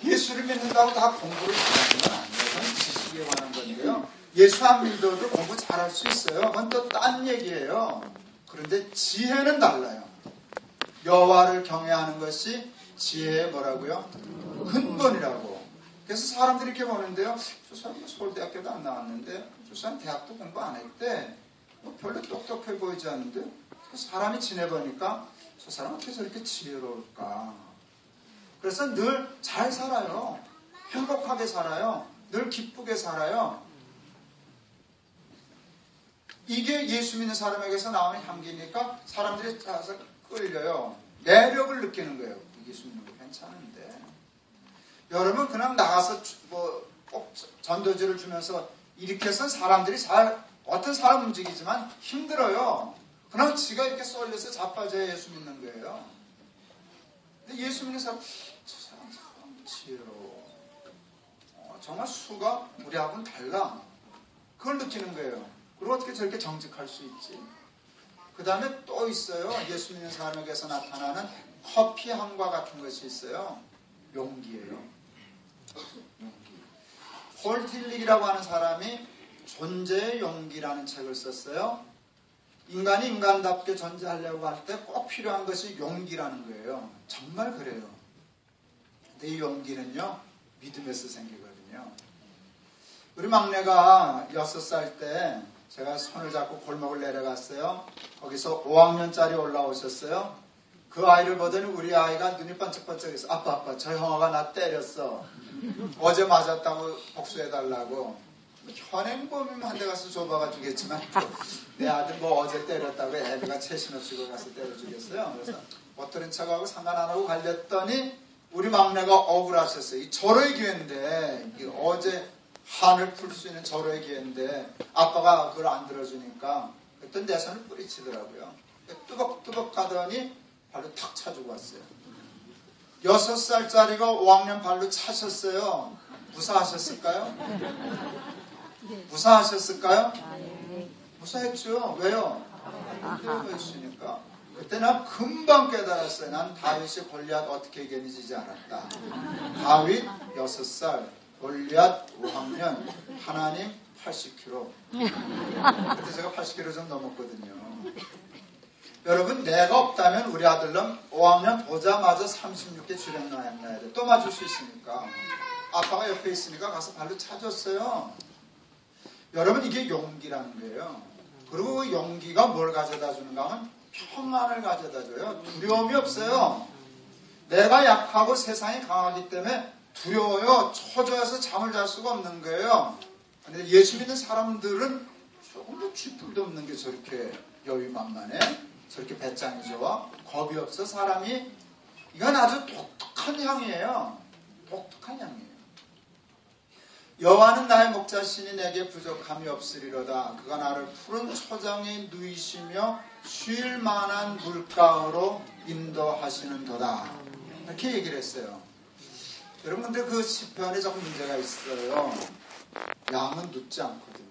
예수를 믿는다고 다 공부를 잘하는 건 아니에요. 그건 지식에 관한 건데요. 예수 안 믿어도 공부 잘할 수 있어요. 그건 또 딴 얘기예요. 그런데 지혜는 달라요. 여호와를 경외하는 것이 지혜의 뭐라고요? 근본이라고. 그래서 사람들이 이렇게 보는데요. 저 사람은 서울대학교도 안 나왔는데 저 사람 대학도 공부 안 했대. 별로 똑똑해 보이지 않는데 사람이 지내보니까 저 사람은 어떻게 저렇게 지혜로울까. 그래서 늘 잘 살아요. 행복하게 살아요. 늘 기쁘게 살아요. 이게 예수 믿는 사람에게서 나오는 향기니까 사람들이 가서 끌려요. 매력을 느끼는 거예요. 예수 믿는 거 괜찮은데. 여러분 그냥 나가서 꼭 전도지를 주면서 이렇게 해서 사람들이 어떤 사람 움직이지만 힘들어요. 그냥 지가 이렇게 쏠려서 자빠져야 예수 믿는 거예요. 근데 예수 믿는 사람, 저 사람 참 지혜로워. 정말 수가 우리하고는 달라. 그걸 느끼는 거예요. 그리고 어떻게 저렇게 정직할 수 있지? 그 다음에 또 있어요. 예수 믿는 사람에게서 나타나는 커피 향과 같은 것이 있어요. 용기예요. 용기. 폴 틸릭이라고 하는 사람이 존재의 용기라는 책을 썼어요. 인간이 인간답게 존재하려고 할 때 꼭 필요한 것이 용기라는 거예요. 정말 그래요. 근데 이 용기는요, 믿음에서 생기거든요. 우리 막내가 6살 때 제가 손을 잡고 골목을 내려갔어요. 거기서 5학년짜리 올라오셨어요. 그 아이를 보더니 우리 아이가 눈이 반짝반짝해서 아빠 저 형아가 나 때렸어. 어제 맞았다고 복수해달라고. 현행범이면 한 대 가서 줘봐가 주겠지만 내 아들 어제 때렸다고 애비가 채신없이 가서 때려주겠어요. 그래서 못 들은 척하고 상관 안 하고 갈렸더니 우리 막내가 억울하셨어요. 이 절호의 기회인데 어제 한을 풀 수 있는 절호의 기회인데 아빠가 그걸 안 들어주니까 그랬더니 내 손을 뿌리치더라고요. 뚜벅뚜벅 가더니 발로 탁 차주고 왔어요. 6살짜리가 5학년 발로 차셨어요. 무사하셨을까요? 무사하셨을까요? 무사했죠. 왜요? 때려있으니까. 그때 난 금방 깨달았어요. 난 다윗이 골리앗 어떻게 이겼는지 알았다. 다윗 6살, 골리앗 5학년, 하나님 80kg. 그때 제가 80kg 좀 넘었거든요. 여러분, 내가 없다면 우리 아들놈 5학년 보자마자 36개 주력 나야 돼. 또 맞을 수 있으니까. 아빠가 옆에 있으니까 가서 발로 차줬어요. 여러분, 이게 용기라는 거예요. 그리고 그 용기가 뭘 가져다 주는가 하면 평안을 가져다 줘요. 두려움이 없어요. 내가 약하고 세상이 강하기 때문에 두려워요. 초조해서 잠을 잘 수가 없는 거예요. 근데 예수 믿는 사람들은 조금도 쥐뿔도 없는 게 저렇게 여유만만해. 저렇게 배짱이 좋아. 겁이 없어 사람이. 이건 아주 독특한 향이에요. 독특한 향이에요. 여호와는 나의 목자시니 내게 부족함이 없으리로다. 그가 나를 푸른 초장에 누이시며 쉴 만한 물가로 인도하시는도다. 이렇게 얘기를 했어요. 여러분들 그 시편에 조금 문제가 있어요. 양은 눕지 않거든요.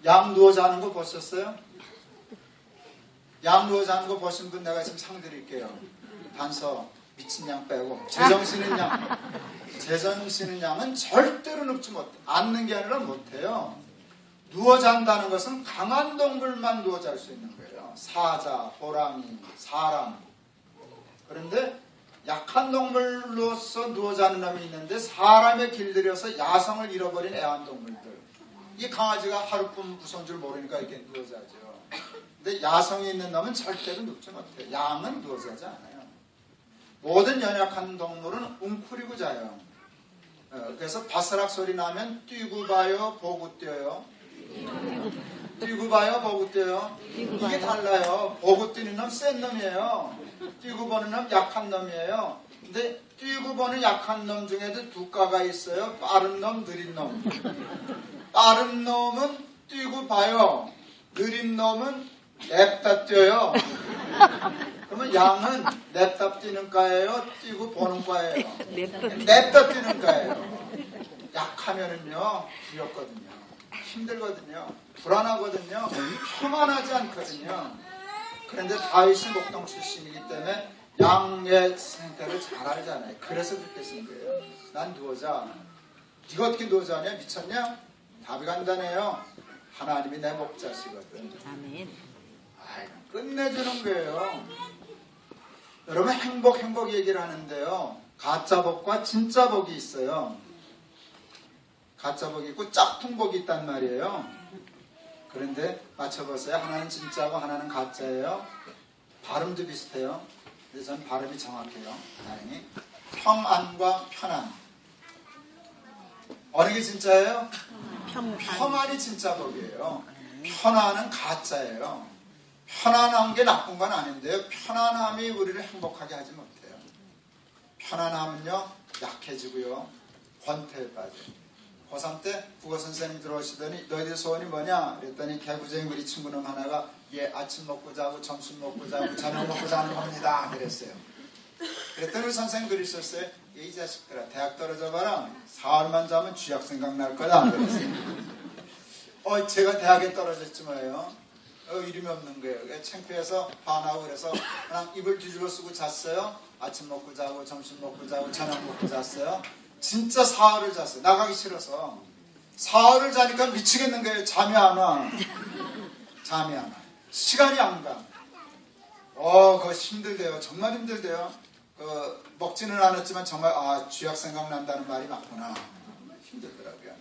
양 누워 자는 거 보셨어요? 양 누워 자는 거 보신 분 내가 지금 상 드릴게요. 단서 미친 양 빼고 제정신인 양은 절대로 눕지 못해. 앉는 게 아니라 못해요. 누워 잔다는 것은 강한 동물만 누워 잘 수 있는 거예요. 사자, 호랑이, 사람. 그런데 약한 동물로서 누워 자는 놈이 있는데 사람에 길들여서 야성을 잃어버린 애완동물들. 이 강아지가 하루뿐 무서운 줄 모르니까 이렇게 누워 자죠. 근데 야성이 있는 놈은 절대로 눕지 못해요. 양은 누워 자지 않아요. 모든 연약한 동물은 웅크리고 자요. 그래서 바스락 소리 나면 뛰고 봐요, 보고 뛰어요. 뛰고 봐요, 보고 뛰어요. 이게 달라요. 보고 뛰는 놈 센 놈이에요. 뛰고 보는 놈 약한 놈이에요. 근데 뛰고 보는 약한 놈 중에도 두 가가 있어요. 빠른 놈, 느린 놈. 빠른 놈은 뛰고 봐요. 느린 놈은 냅다 뛰어요. 그러면 양은 냅다 뛰는 과예요? 뛰고 보는 과예요? 냅다 뛰는 과예요. 약하면은요, 두렵거든요. 힘들거든요. 불안하거든요. 평안하지 않거든요. 그런데 다윗이 목동 출신이기 때문에 양의 생태를 잘 알잖아요. 그래서 그렇게 쓴 거예요. 난 누워자. 네가 어떻게 누워자냐? 미쳤냐? 답이 간단해요. 하나님이 내 목자시거든. 아멘. 끝내주는 거예요. 여러분 행복 얘기를 하는데요. 가짜 복과 진짜 복이 있어요. 가짜 복이 있고 짝퉁 복이 있단 말이에요. 그런데 맞춰보세요. 하나는 진짜고 하나는 가짜예요. 발음도 비슷해요. 근데 전 발음이 정확해요. 다행히 평안과 편안. 어느 게 진짜예요? 평안이 진짜 복이에요. 편안은 가짜예요. 편안한 게 나쁜 건 아닌데요. 편안함이 우리를 행복하게 하지 못해요. 편안함은요, 약해지고요, 권태에 빠져요. 고3 때 국어 선생님 들어오시더니 너희들 소원이 뭐냐? 그랬더니 개구쟁이 우리 친구놈 하나가 예, 아침 먹고 자고 점심 먹고 자고 저녁 먹고 자는 겁니다. 그랬어요. 그랬더니 우리 선생님 그러셨어요. 이 자식들아, 대학 떨어져 봐라. 4월만 자면 쥐약 생각날 거다. 그랬어요. 제가 대학에 떨어졌지 뭐예요. 이름이 없는 거예요. 창피해서 반하고 그래서 그냥 이불 뒤집어 쓰고 잤어요. 아침 먹고 자고 점심 먹고 자고 저녁 먹고 잤어요. 진짜 사흘을 잤어요. 나가기 싫어서. 사흘을 자니까 미치겠는 거예요. 잠이 안 와. 잠이 안 와. 시간이 안 가. 그거 힘들대요. 정말 힘들대요. 먹지는 않았지만 정말 쥐약 생각난다는 말이 맞구나. 힘들더라고요.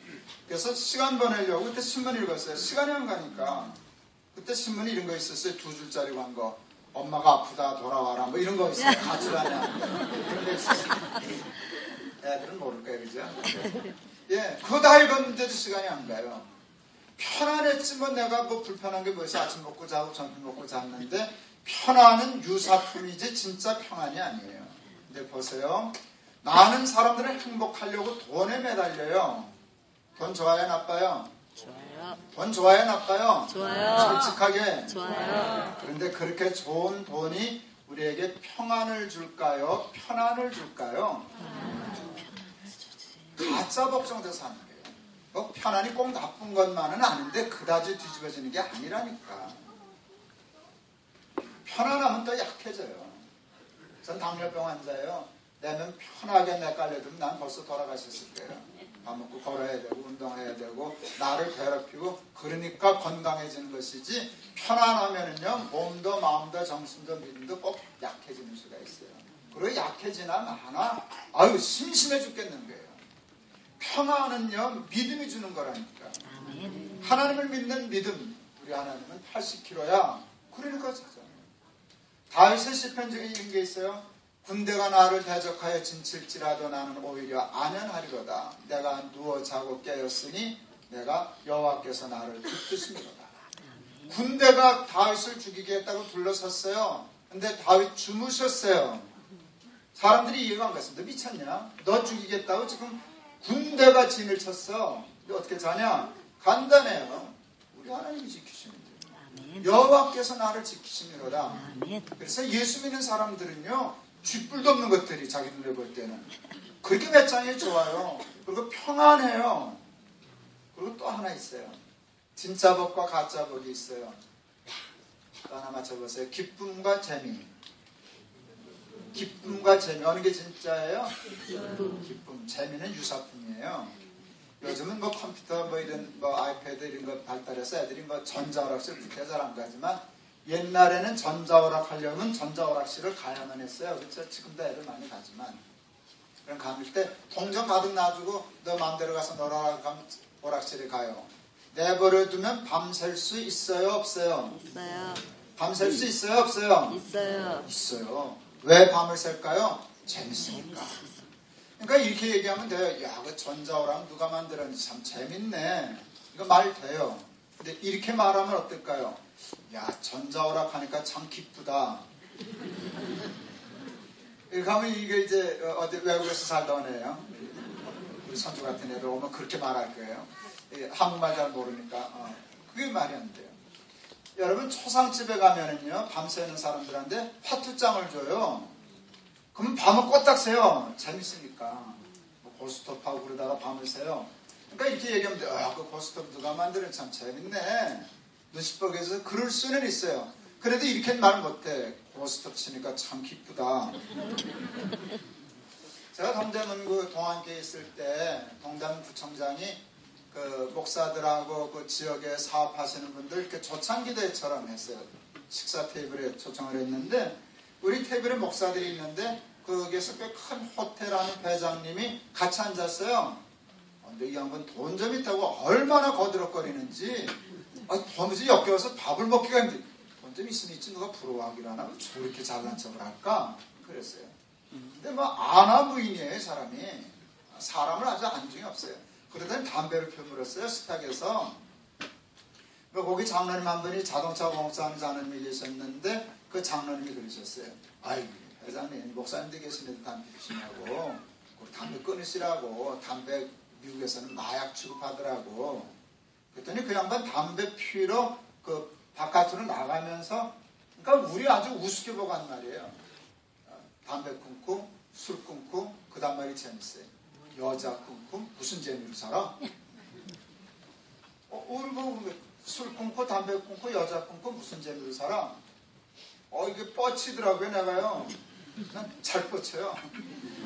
그래서 시간 보내려고 그때 신문 읽었어요. 시간이 안 가니까. 그때 신문에 이런 거 있었어요. 2줄짜리 광고. 엄마가 아프다 돌아와라 뭐 이런 거 있어요. 같이 다냐. 그런 거 있었어요. 애들은 모를 거예요. 그죠? 예, 그거 다 읽었는데도 시간이 안 가요. 편안했지만 내가 뭐 불편한 게 뭐였어. 아침 먹고 자고 점심 먹고 잤는데 편안은 유사품이지 진짜 평안이 아니에요. 근데 보세요. 많은 사람들은 행복하려고 돈에 매달려요. 돈 좋아요, 나빠요? 좋아요. 돈 좋아요, 나빠요? 좋아요. 솔직하게. 좋아요. 그런데 그렇게 좋은 돈이 우리에게 평안을 줄까요? 편안을 줄까요? 가짜 복종돼서 사는 거예요. 뭐 편안이 꼭 나쁜 것만은 아닌데 그다지 뒤집어지는 게 아니라니까. 편안하면 또 약해져요. 전 당뇨병 환자예요. 내면 편하게 내깔려두면 난 벌써 돌아가셨을 거예요. 밥 먹고 걸어야 되고 운동해야 되고 나를 괴롭히고 그러니까 건강해지는 것이지 편안하면은요 몸도 마음도 정신도 믿음도 꼭 약해지는 수가 있어요. 그리고 약해지나 마나 심심해 죽겠는 거예요. 평안은요 믿음이 주는 거라니까. 하나님을 믿는 믿음. 우리 하나님은 80kg야. 그러니까 진짜. 다윗의 시편 중에 이런 게 있어요. 군대가 나를 대적하여 진칠지라도 나는 오히려 안연하리로다. 내가 누워 자고 깨었으니 내가 여호와께서 나를 붙드시리로다. 군대가 다윗을 죽이게 했다고 둘러섰어요. 근데 다윗 주무셨어요. 사람들이 이해가 안 갔어. 너 미쳤냐? 너 죽이겠다고 지금 군대가 진을 쳤어. 너 어떻게 자냐? 간단해요. 우리 하나님이 지키시는 거예요. 여호와께서 나를 지키시미로다. 그래서 예수 믿는 사람들은요, 쥐뿔도 없는 것들이 자기 눈에 볼 때는 그렇게 배짱이 좋아요. 그리고 평안해요. 그리고 또 하나 있어요. 진짜 복과 가짜 복이 있어요. 또 하나 맞춰보세요. 기쁨과 재미. 기쁨과 재미. 어느 게 진짜예요? 기쁨. 재미는 유사품이에요. 요즘은 뭐 컴퓨터 뭐 이런 뭐 아이패드 이런 거 발달해서 애들이 뭐 전자오락실 그렇게 잘 안 가지만 옛날에는 전자오락 하려면 전자오락실을 가야만 했어요. 그렇죠? 지금도 애들 많이 가지만. 그럼 가실 때 동전 가득 놔주고 너 마음대로 가서 놀아라 가면 오락실에 가요. 내버려두면 밤샐 수 있어요? 없어요? 있어요. 밤샐 수 있어요? 없어요? 있어요. 있어요. 왜 밤을 샐까요? 재밌으니까. 그러니까 이렇게 얘기하면 돼요. 야, 그 전자오락 누가 만들었는지 참 재밌네. 이거 말 돼요. 근데 이렇게 말하면 어떨까요? 야, 전자오락 하니까 참 기쁘다. 이렇게 하면 이게 이제 어디 외국에서 살다 온 애예요. 우리 선주 같은 애들 오면 그렇게 말할 거예요. 한국말 잘 모르니까. 그게 말이 안 돼요. 여러분 초상집에 가면은요, 밤새는 사람들한테 화투장을 줘요. 그럼 밤을 꼬딱 새요. 재밌으니까. 뭐 고스톱하고 그러다가 밤을 새요. 그러니까 이렇게 얘기하면 돼요. 그 고스톱 누가 만드는 참 재밌네. 눈시법에서 그럴 수는 있어요. 그래도 이렇게 말 못해. 고스톱 치니까 참 기쁘다. 제가 동대문구 동안교에 있을 때 동대문구청장이 그 목사들하고 그 지역에 사업하시는 분들 이렇게 초창기대처럼 했어요. 식사 테이블에 초청을 했는데 우리 테이블에 목사들이 있는데 거기에서 꽤 큰 호텔 하는 회장님이 같이 앉았어요. 근데 이 양반 돈 좀 있다고 얼마나 거드럭거리는지 도무지 역겨워서 밥을 먹기가 힘들어. 돈 좀 있으면 있지 누가 부러워하기를 하나? 저렇게 잘난 척을 할까? 그랬어요. 근데 뭐 아나무인이에요 사람이. 사람을 아주 안중이 없어요. 그러더니 담배를 펴물었어요 스탁에서. 거기 장로님 한 분이 자동차 공사하는 장로님이 계셨는데 그 장로님이 그러셨어요. 아이고 회장님 목사님들 계시는데 담배 피시냐고. 담배 끊으시라고. 담배 미국에서는 마약 취급하더라고. 그랬더니 그 양반 담배 피러 그 바깥으로 나가면서 그러니까 우리 아주 우습게 보고 한 말이에요. 담배 끊고 술 끊고 그 다음 말이 재밌어요. 여자 끊고 무슨 재미로 살아? 우리 뭐 술 끊고 담배 끊고 여자 끊고 무슨 재미로 살아? 이게 뻗치더라고요 내가요. 난 잘 뻗쳐요.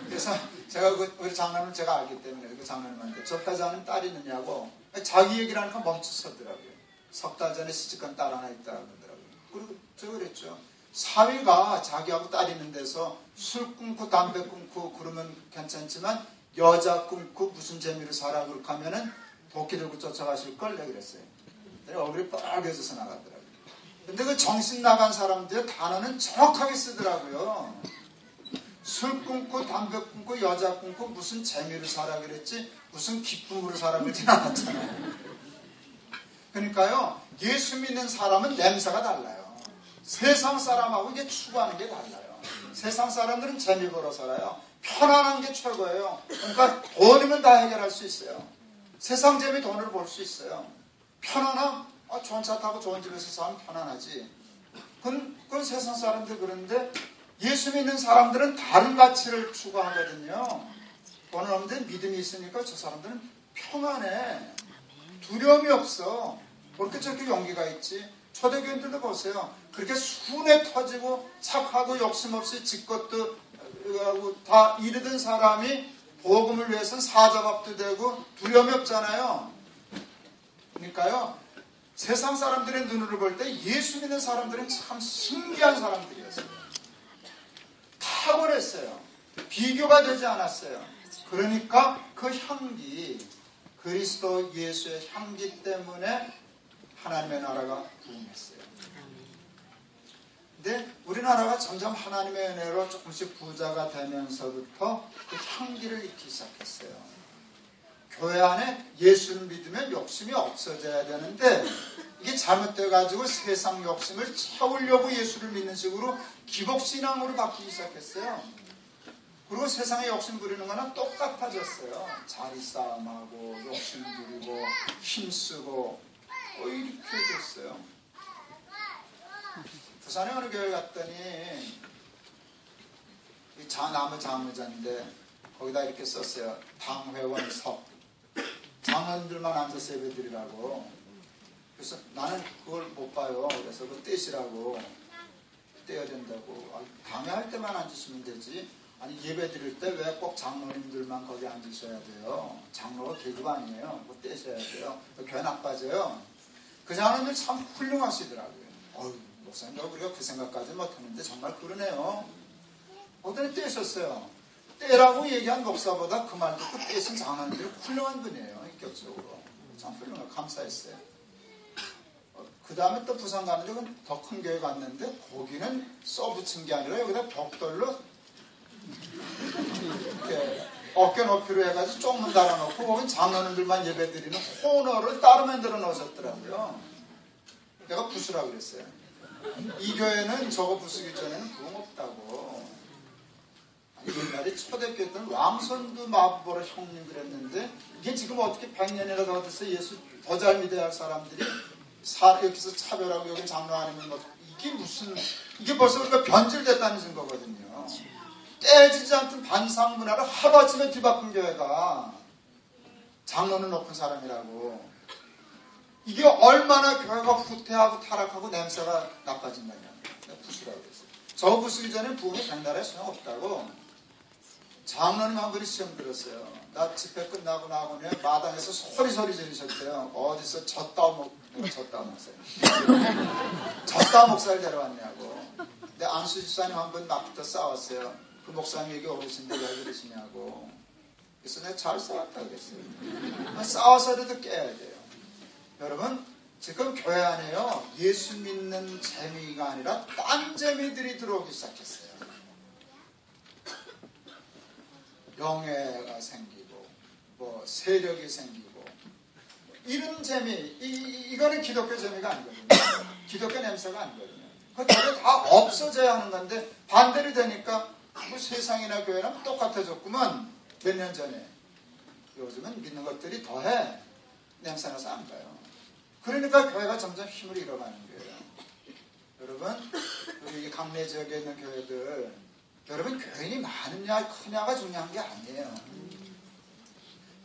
그래서 제가 우리 장로님 제가 알기 때문에 그 장로님한테 저 회장님 딸 있느냐고 자기 얘기를 하니까 멈춰서더라고요. 석 달 전에 시집간 딸 하나 있다고 그러더라고요. 그리고 제가 그랬죠. 사위가 자기하고 딸 있는 데서 술 끊고 담배 끊고 그러면 괜찮지만 여자 끊고 무슨 재미로 살아 그렇게 하면은 도끼 들고 쫓아가실 걸 내가 그랬어요. 얼굴이 빨개져서 나가더라고요. 근데 그 정신 나간 사람들의 단어는 정확하게 쓰더라고요. 술 끊고 담배 끊고 여자 끊고 무슨 재미로 살아 그랬지 무슨 기쁨으로 살아 그러진 않았잖아요. 그러니까요 예수 믿는 사람은 냄새가 달라요. 세상 사람하고 이게 추구하는 게 달라요. 세상 사람들은 재미 보러 살아요. 편안한 게 최고예요. 그러니까 돈이면 다 해결할 수 있어요. 세상 재미 돈으로 볼 수 있어요. 편안함? 좋은 차 타고 좋은 집에서 살면 편안하지. 그건 세상 사람들 그런데 예수 믿는 사람들은 다른 가치를 추구하거든요. 돈은 없는데 믿음이 있으니까 저 사람들은 평안해. 두려움이 없어. 그렇게 저렇게 용기가 있지. 초대교인들도 보세요. 그렇게 순해 터지고 착하고 욕심 없이 지 것도 다 이르던 사람이 복음을 위해서는 사자밥도 되고 두려움이 없잖아요. 그러니까요. 세상 사람들의 눈으로 볼 때 예수 믿는 사람들은 참 신기한 사람들이었어요. 탁월했어요. 비교가 되지 않았어요. 그러니까 그 향기, 그리스도 예수의 향기 때문에 하나님의 나라가 부흥했어요. 근데 우리나라가 점점 하나님의 은혜로 조금씩 부자가 되면서부터 그 향기를 잃기 시작했어요. 교회 안에 예수를 믿으면 욕심이 없어져야 되는데 이게 잘못돼가지고 세상 욕심을 채우려고 예수를 믿는 식으로 기복신앙으로 바뀌기 시작했어요. 그리고 세상에 욕심 부리는 거는 똑같아졌어요. 자리 싸움하고 욕심 부리고 힘쓰고 이렇게 됐어요. 부산에 어느 교회 갔더니 나무 장의자인데 거기다 이렇게 썼어요. 당회원석. 장원들만 앉아서 예배드리라고. 그래서 나는 그걸 못 봐요. 그래서 그거 떼시라고. 떼야 된다고. 당회할 때만 앉으시면 되지. 아니 예배 드릴 때 왜 꼭 장로님들만 거기 앉으셔야 돼요? 장로가 계급 아니에요. 그거 떼셔야 돼요. 교회 나빠져요. 그 장로님들 참 훌륭하시더라고요. 목사님 우리가 그 생각까지 못했는데 정말 그러네요. 어떤 떼셨어요. 떼라고 얘기한 목사보다 그 말 듣고 떼신 장로님들이 훌륭한 분이에요. 인격적으로. 참 훌륭해요. 감사했어요. 그 다음에 또 부산 가는 적은 더 큰 교회 갔는데 거기는 써붙인 게 아니라 여기다 벽돌로 이렇게 어깨 높이로 해가지고 쪽문 달아놓고 거긴 장로님들만 예배드리는 호너를 따로 만들어 놓으셨더라고요. 내가 부수라고 그랬어요. 이 교회는 저거 부수기 전에는 그건 없다고. 옛날에 초대교회 때는 왕손도 마부보로 형님 그랬는데 이게 지금 어떻게 100년이나 더 돼서 예수 더 잘 믿어야 할 사람들이 여기서 차별하고 여기 장로 아니면 뭐 이게 벌써 우리가 변질됐다는 증거거든요. 깨지지 않던 반상 문화를 하루아침에 뒤바꾼 교회가 장로는 높은 사람이라고. 이게 얼마나 교회가 후퇴하고 타락하고 냄새가 나빠진 거냐. 부수라고 그랬어요. 저 부수기 전에 부흥이 백날에 소용없다고. 장로님 한 분이 시험 들었어요. 나 집회 끝나고 나오면 마당에서 소리 지르셨대요. 어디서 젖다 목사를 데려왔냐고. 근데 안수 집사님 한 분 막부터 싸웠어요. 그 목사님 여기 오르신데 왜 그러시냐고. 그래서 내가 잘 싸웠다고 그랬어요. 싸워서라도 깨야 돼요. 여러분 지금 교회 안에요. 예수 믿는 재미가 아니라 딴 재미들이 들어오기 시작했어요. 명예가 생기고 뭐 세력이 생기고 이런 재미 이거는 기독교 재미가 아니거든요. 기독교 냄새가 아니거든요. 그게 다 없어져야 하는 건데 반대로 되니까 뭐 세상이나 교회랑 똑같아졌구만. 몇 년 전에. 요즘은 믿는 것들이 더해 냄새나서 안 가요. 그러니까 교회가 점점 힘을 잃어가는 거예요. 여러분 우리 강내 지역에 있는 교회들 여러분 교인이 많으냐 크냐가 중요한 게 아니에요.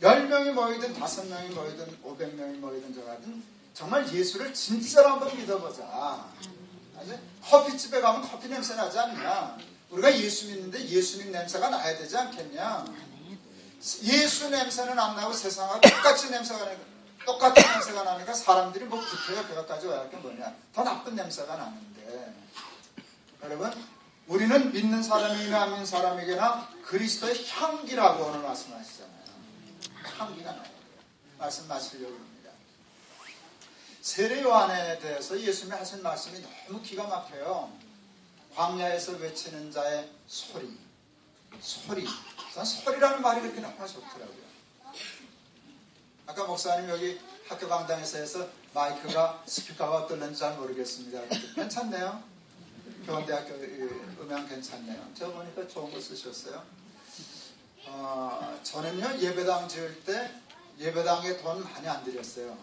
10명이 모이든 5명이 모이든 500명이 모이든 저하든 정말 예수를 진짜로 한번 믿어보자. 커피집에 가면 커피 냄새 나지 않냐. 우리가 예수 믿는데 예수님 냄새가 나야 되지 않겠냐. 예수 냄새는 안 나고 세상하고 똑같은 냄새가 나니까 사람들이 뭐 구태여 교회까지 와야 할 게 뭐냐. 더 나쁜 냄새가 나는데. 여러분 우리는 믿는 사람이나 안 믿는 사람에게나 그리스도의 향기라고 오늘 말씀하시잖아요. 향기가 나요. 말씀 마치려고 합니다. 세례 요한에 대해서 예수님이 하신 말씀이 너무 기가 막혀요. 광야에서 외치는 자의 소리. 소리라는 말이 그렇게 너무 좋더라고요. 아까 목사님 여기 학교 강당에서 해서 마이크가 스피커가 어떨는지 잘 모르겠습니다. 괜찮네요. 교원대학교 음향 괜찮네요. 저 보니까 좋은 거 쓰셨어요. 저는요 예배당 지을 때 예배당에 돈 많이 안 들였어요.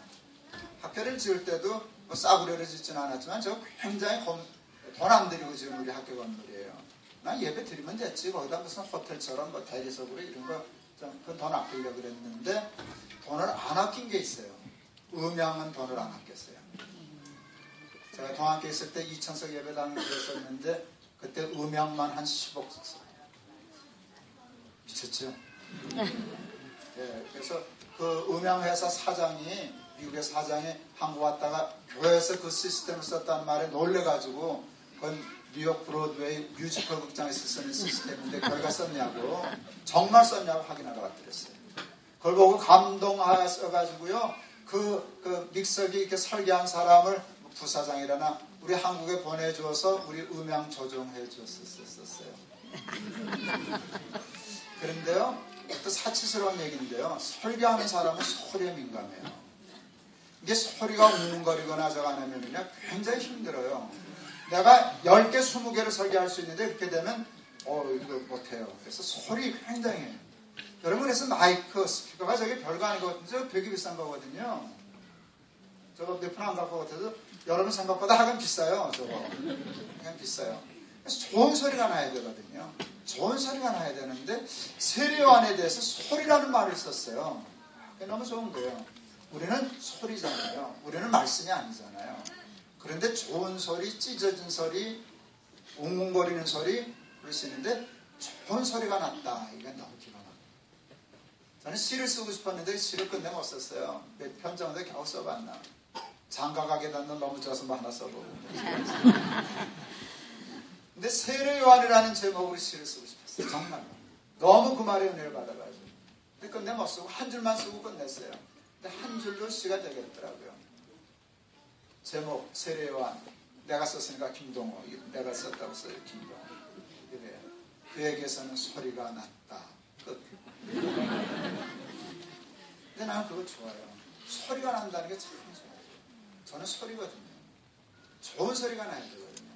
학교를 지을 때도 뭐 싸구려를 짓지는 않았지만 저 굉장히 돈 안 들이고 지은 우리 학교 건물이에요. 난 예배 드리면 됐지. 거기다 무슨 호텔처럼 뭐 대리석으로 이런 거 그 돈 아끼려고 그랬는데 돈을 안 아낀 게 있어요. 음향은 돈을 안 아꼈어요. 제가 동학교에 있을 때 2,000석 예배당을 했었는데 그때 음향만 한 10억 썼어요. 미쳤죠? 네, 그래서 그 음향회사 사장이 미국의 사장이 한국 왔다가 교회에서 그 시스템을 썼다는 말에 놀래가지고 그건 뉴욕 브로드웨이 뮤지컬 극장에서 쓰는 시스템인데 교회가 썼냐고 정말 썼냐고 확인하러 왔더랬어요. 그걸 보고 감동하셔가지고요 그 믹서기 이렇게 설계한 사람을 부사장이라나 우리 한국에 보내줘서 우리 음향 조정해 줬었어요. 그런데요 또 사치스러운 얘기인데요 설계하는 사람은 소리에 민감해요. 이게 소리가 웅웅거리거나 저거 안 하면요 굉장히 힘들어요. 내가 10개, 20개를 설계할 수 있는데 그렇게 되면 이거 못해요. 그래서 소리 굉장히. 여러분, 그래서 마이크, 스피커가 저게 별거 아닌 것 같은데, 저거 되게 비싼 거거든요. 저거 몇 푼 안 갈 것 같아도, 여러분 생각보다 하긴 비싸요, 저거. 그냥 비싸요. 그래서 좋은 소리가 나야 되거든요. 좋은 소리가 나야 되는데, 세례요한에 대해서 소리라는 말을 썼어요. 그게 너무 좋은 거예요. 우리는 소리잖아요. 우리는 말씀이 아니잖아요. 그런데 좋은 소리, 찢어진 소리, 웅웅거리는 소리, 그럴 수 있는데, 좋은 소리가 났다. 이게 너무 기가 막혀요. 저는 시를 쓰고 싶었는데 시를 끝내 못 썼어요. 몇 편 정도 겨우 써봤나. 장가가게 닿는 너무 좋아서 뭐 하나 써보고. 근데 세례요한이라는 제목으로 시를 쓰고 싶었어요. 정말로. 너무 그 말에 은혜를 받아가지고. 근데 끝내 못 쓰고 한 줄만 쓰고 끝냈어요. 근데 한 줄로 시가 되겠더라고요. 제목 세례요한. 내가 썼으니까 김동호. 내가 썼다고 써요. 김동호. 그래요. 그에게서는 소리가 났다. 끝. 근데 나는 그거 좋아요. 소리가 난다는 게 참 좋아요. 저는 소리거든요. 좋은 소리가 나야 되거든요.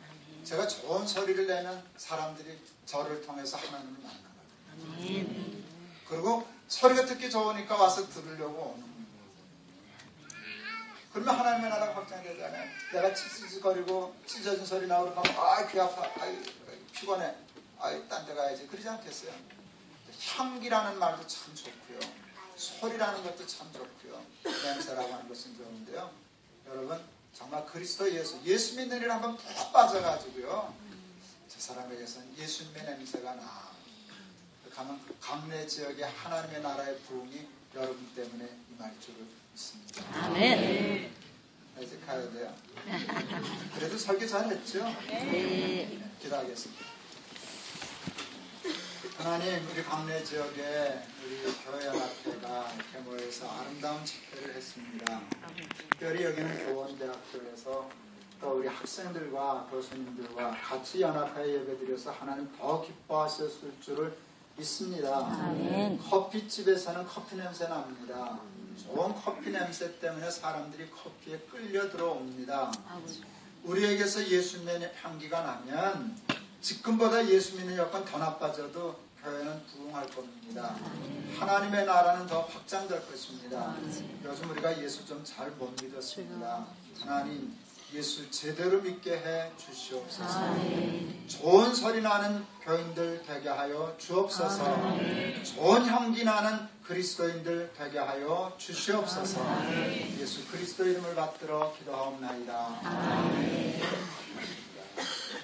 제가 좋은 소리를 내면 사람들이 저를 통해서 하나님을 만나거든요. 그리고 소리가 듣기 좋으니까 와서 들으려고 오는 거예요. 그러면 하나님의 나라가 확장되잖아요. 내가 찌찌거리고 찢어진 소리 나오고 하면 귀 아파, 피곤해, 딴 데 가야지. 그러지 않겠어요? 향기라는 말도 참 좋고요. 소리라는 것도 참 좋고요. 냄새라고 하는 것은 좋은데요. 여러분, 정말 그리스도 예수 믿는 일 한번 푹 빠져가지고요. 저 사람에게서는 예수님의 냄새가 나. 가면 강내 지역에 하나님의 나라의 부흥이 여러분 때문에 임할 줄을 믿습니다. 아멘. 이제 가야 돼요. 그래도 설교 잘했죠? 네. 기도하겠습니다. 하나님, 우리 강내 지역에 우리 교회연합회가 이렇게 모여서 아름다운 집회를 했습니다. 특별히 여기는 교원대학교에서 또 우리 학생들과 교수님들과 같이 연합회 예배드려서 하나님 더 기뻐하셨을 줄을 믿습니다. 아멘. 커피집에서는 커피 냄새 납니다. 좋은 커피 냄새 때문에 사람들이 커피에 끌려 들어옵니다. 우리에게서 예수님의 향기가 나면 지금보다 예수 믿는 여건 더 나빠져도 교회는 부흥할 겁니다. 하나님의 나라는 더 확장될 것입니다. 요즘 우리가 예수 좀 잘 못 믿었습니다. 하나님, 예수 제대로 믿게 해 주시옵소서. 좋은 소리 나는 교인들 되게 하여 주옵소서. 좋은 향기 나는 그리스도인들 되게 하여 주시옵소서. 예수 그리스도 이름을 받들어 기도하옵나이다. 아멘.